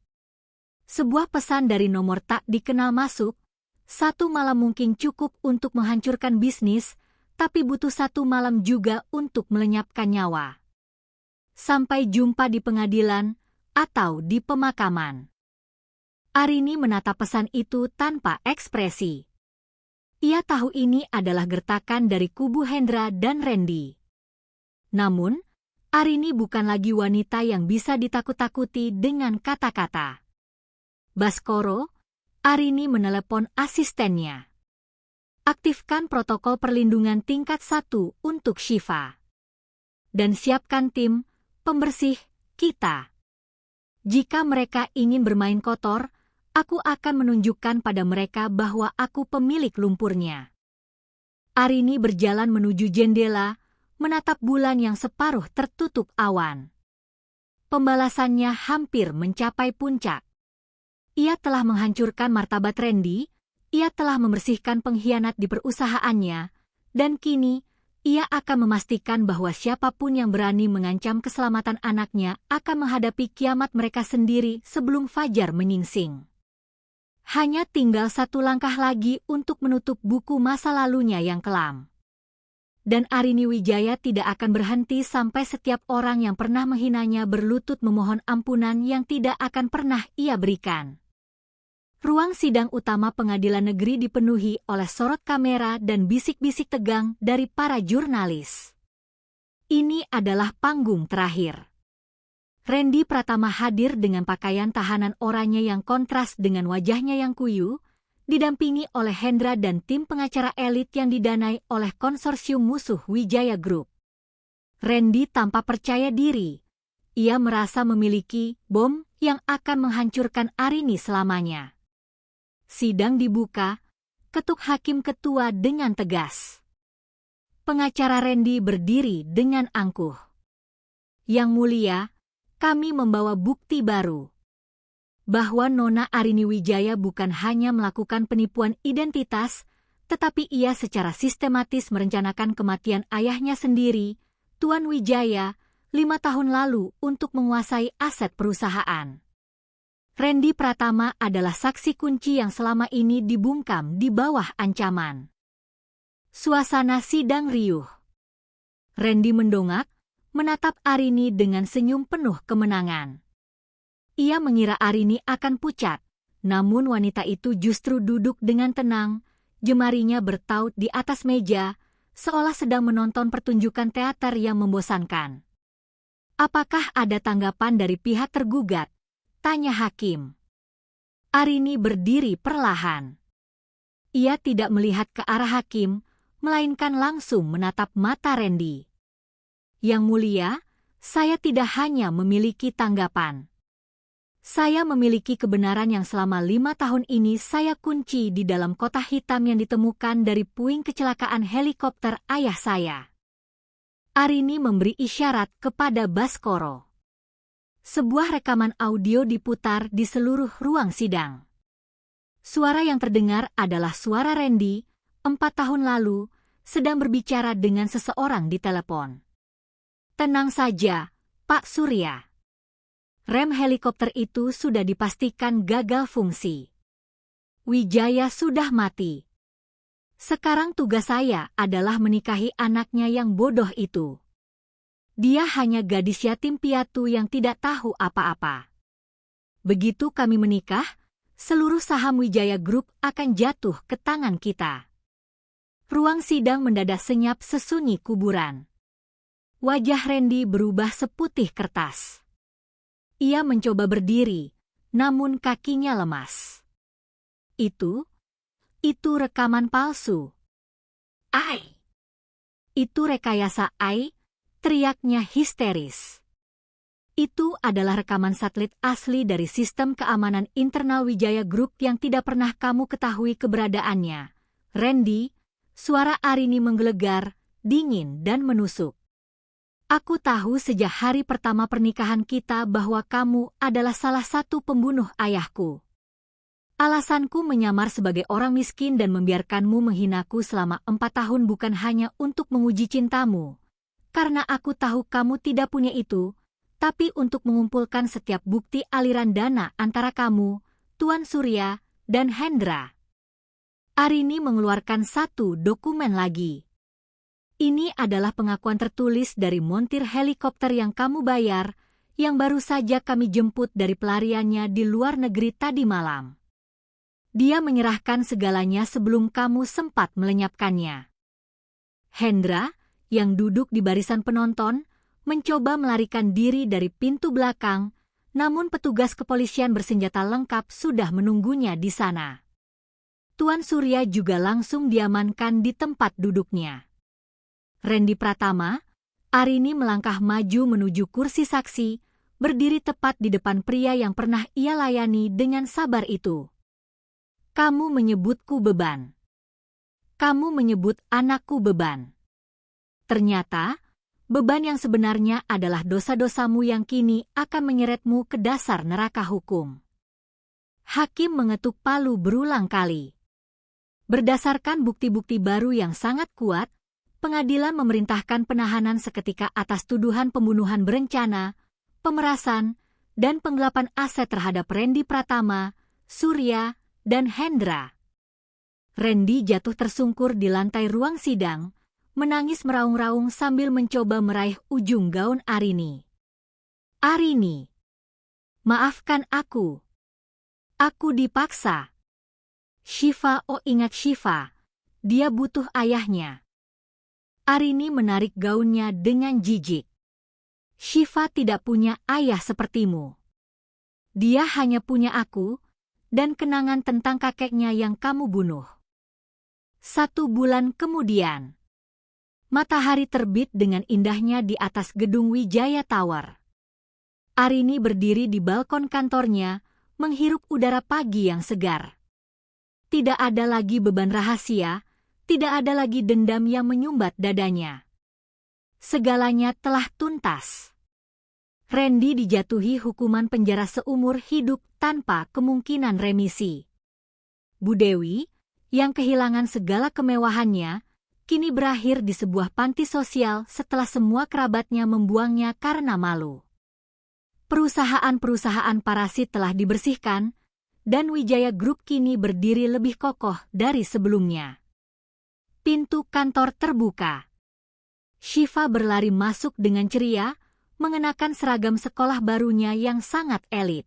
Speaker 1: Sebuah pesan dari nomor tak dikenal masuk. 1 malam mungkin cukup untuk menghancurkan bisnis, tapi butuh 1 malam juga untuk melenyapkan nyawa. Sampai jumpa di pengadilan atau di pemakaman. Arini menatap pesan itu tanpa ekspresi. Ia tahu ini adalah gertakan dari kubu Hendra dan Randy. Namun, Arini bukan lagi wanita yang bisa ditakut-takuti dengan kata-kata. Baskoro, Arini menelepon asistennya. Aktifkan protokol perlindungan tingkat 1 untuk Shiva. Dan siapkan tim pembersih kita. Jika mereka ingin bermain kotor, aku akan menunjukkan pada mereka bahwa aku pemilik lumpurnya. Arini berjalan menuju jendela, menatap bulan yang separuh tertutup awan. Pembalasannya hampir mencapai puncak. Ia telah menghancurkan martabat Randy, ia telah membersihkan pengkhianat di perusahaannya, dan kini ia akan memastikan bahwa siapapun yang berani mengancam keselamatan anaknya akan menghadapi kiamat mereka sendiri sebelum fajar menyingsing. Hanya tinggal 1 langkah lagi untuk menutup buku masa lalunya yang kelam. Dan Arini Wijaya tidak akan berhenti sampai setiap orang yang pernah menghinanya berlutut memohon ampunan yang tidak akan pernah ia berikan. Ruang sidang utama pengadilan negeri dipenuhi oleh sorot kamera dan bisik-bisik tegang dari para jurnalis. Ini adalah panggung terakhir. Randy Pratama hadir dengan pakaian tahanan oranye yang kontras dengan wajahnya yang kuyu, didampingi oleh Hendra dan tim pengacara elit yang didanai oleh konsorsium musuh Wijaya Group. Randy tampak percaya diri. Ia merasa memiliki bom yang akan menghancurkan Arini selamanya. Sidang dibuka, ketuk hakim ketua dengan tegas. Pengacara Randy berdiri dengan angkuh. Yang mulia, kami membawa bukti baru. Bahwa Nona Arini Wijaya bukan hanya melakukan penipuan identitas, tetapi ia secara sistematis merencanakan kematian ayahnya sendiri, Tuan Wijaya, 5 tahun lalu untuk menguasai aset perusahaan. Randy Pratama adalah saksi kunci yang selama ini dibungkam di bawah ancaman. Suasana sidang riuh. Randy mendongak, menatap Arini dengan senyum penuh kemenangan. Ia mengira Arini akan pucat, namun wanita itu justru duduk dengan tenang, jemarinya bertaut di atas meja, seolah sedang menonton pertunjukan teater yang membosankan. Apakah ada tanggapan dari pihak tergugat? Tanya hakim. Arini berdiri perlahan. Ia tidak melihat ke arah hakim, melainkan langsung menatap mata Randy. Yang mulia, saya tidak hanya memiliki tanggapan. Saya memiliki kebenaran yang selama 5 tahun ini saya kunci di dalam kotak hitam yang ditemukan dari puing kecelakaan helikopter ayah saya. Arini memberi isyarat kepada Baskoro. Sebuah rekaman audio diputar di seluruh ruang sidang. Suara yang terdengar adalah suara Randy, 4 tahun lalu, sedang berbicara dengan seseorang di telepon. Tenang saja, Pak Surya. Rem helikopter itu sudah dipastikan gagal fungsi. Wijaya sudah mati. Sekarang tugas saya adalah menikahi anaknya yang bodoh itu. Dia hanya gadis yatim piatu yang tidak tahu apa-apa. Begitu kami menikah, seluruh saham Wijaya Group akan jatuh ke tangan kita. Ruang sidang mendadak senyap sesunyi kuburan. Wajah Randy berubah seputih kertas. Ia mencoba berdiri, namun kakinya lemas. Itu rekaman palsu. Ai! Itu rekayasa Ai, teriaknya histeris. Itu adalah rekaman satelit asli dari sistem keamanan internal Wijaya Group yang tidak pernah kamu ketahui keberadaannya. Randy, suara Arini menggelegar, dingin dan menusuk. Aku tahu sejak hari pertama pernikahan kita bahwa kamu adalah salah satu pembunuh ayahku. Alasanku menyamar sebagai orang miskin dan membiarkanmu menghinaku selama 4 tahun bukan hanya untuk menguji cintamu. Karena aku tahu kamu tidak punya itu, tapi untuk mengumpulkan setiap bukti aliran dana antara kamu, Tuan Surya, dan Hendra. Arini mengeluarkan satu dokumen lagi. Ini adalah pengakuan tertulis dari montir helikopter yang kamu bayar, yang baru saja kami jemput dari pelariannya di luar negeri tadi malam. Dia menyerahkan segalanya sebelum kamu sempat melenyapkannya. Hendra, yang duduk di barisan penonton, mencoba melarikan diri dari pintu belakang, namun petugas kepolisian bersenjata lengkap sudah menunggunya di sana. Tuan Surya juga langsung diamankan di tempat duduknya. Randy Pratama, Arini melangkah maju menuju kursi saksi, berdiri tepat di depan pria yang pernah ia layani dengan sabar itu. Kamu menyebutku beban. Kamu menyebut anakku beban. Ternyata, beban yang sebenarnya adalah dosa-dosamu yang kini akan menyeretmu ke dasar neraka hukum. Hakim mengetuk palu berulang kali. Berdasarkan bukti-bukti baru yang sangat kuat, pengadilan memerintahkan penahanan seketika atas tuduhan pembunuhan berencana, pemerasan, dan penggelapan aset terhadap Randy Pratama, Surya, dan Hendra. Randy jatuh tersungkur di lantai ruang sidang, menangis meraung-raung sambil mencoba meraih ujung gaun Arini. Arini, maafkan aku. Aku dipaksa. Shiva, oh ingat Shiva, dia butuh ayahnya. Arini menarik gaunnya dengan jijik. Shiva tidak punya ayah sepertimu. Dia hanya punya aku, dan kenangan tentang kakeknya yang kamu bunuh. 1 bulan kemudian, matahari terbit dengan indahnya di atas gedung Wijaya Tower. Arini berdiri di balkon kantornya, menghirup udara pagi yang segar. Tidak ada lagi beban rahasia, tidak ada lagi dendam yang menyumbat dadanya. Segalanya telah tuntas. Randy dijatuhi hukuman penjara seumur hidup tanpa kemungkinan remisi. Bu Dewi, yang kehilangan segala kemewahannya, kini berakhir di sebuah panti sosial setelah semua kerabatnya membuangnya karena malu. Perusahaan-perusahaan parasit telah dibersihkan, dan Wijaya Group kini berdiri lebih kokoh dari sebelumnya. Pintu kantor terbuka. Shiva berlari masuk dengan ceria, mengenakan seragam sekolah barunya yang sangat elit.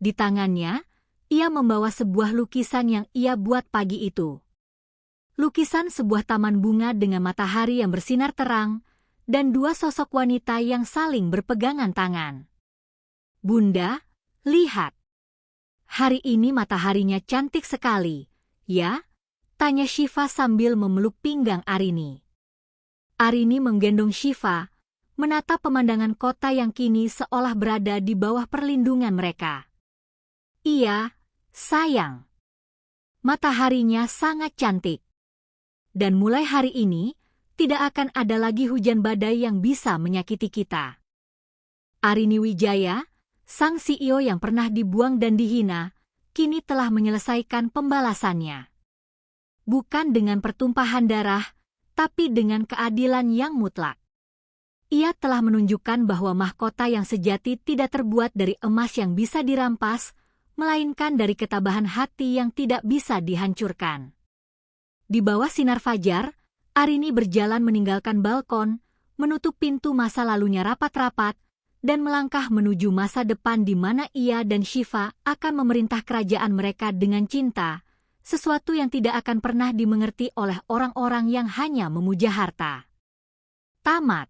Speaker 1: Di tangannya, ia membawa sebuah lukisan yang ia buat pagi itu. Lukisan sebuah taman bunga dengan matahari yang bersinar terang, dan 2 sosok wanita yang saling berpegangan tangan. Bunda, lihat. Hari ini mataharinya cantik sekali, ya? Tanya Shiva sambil memeluk pinggang Arini. Arini menggendong Shiva, menatap pemandangan kota yang kini seolah berada di bawah perlindungan mereka. Iya, sayang. Mataharinya sangat cantik. Dan mulai hari ini, tidak akan ada lagi hujan badai yang bisa menyakiti kita. Arini Wijaya, sang CEO yang pernah dibuang dan dihina, kini telah menyelesaikan pembalasannya. Bukan dengan pertumpahan darah, tapi dengan keadilan yang mutlak. Ia telah menunjukkan bahwa mahkota yang sejati tidak terbuat dari emas yang bisa dirampas, melainkan dari ketabahan hati yang tidak bisa dihancurkan. Di bawah sinar fajar, Arini berjalan meninggalkan balkon, menutup pintu masa lalunya rapat-rapat, dan melangkah menuju masa depan di mana ia dan Shiva akan memerintah kerajaan mereka dengan cinta, sesuatu yang tidak akan pernah dimengerti oleh orang-orang yang hanya memuja harta. Tamat.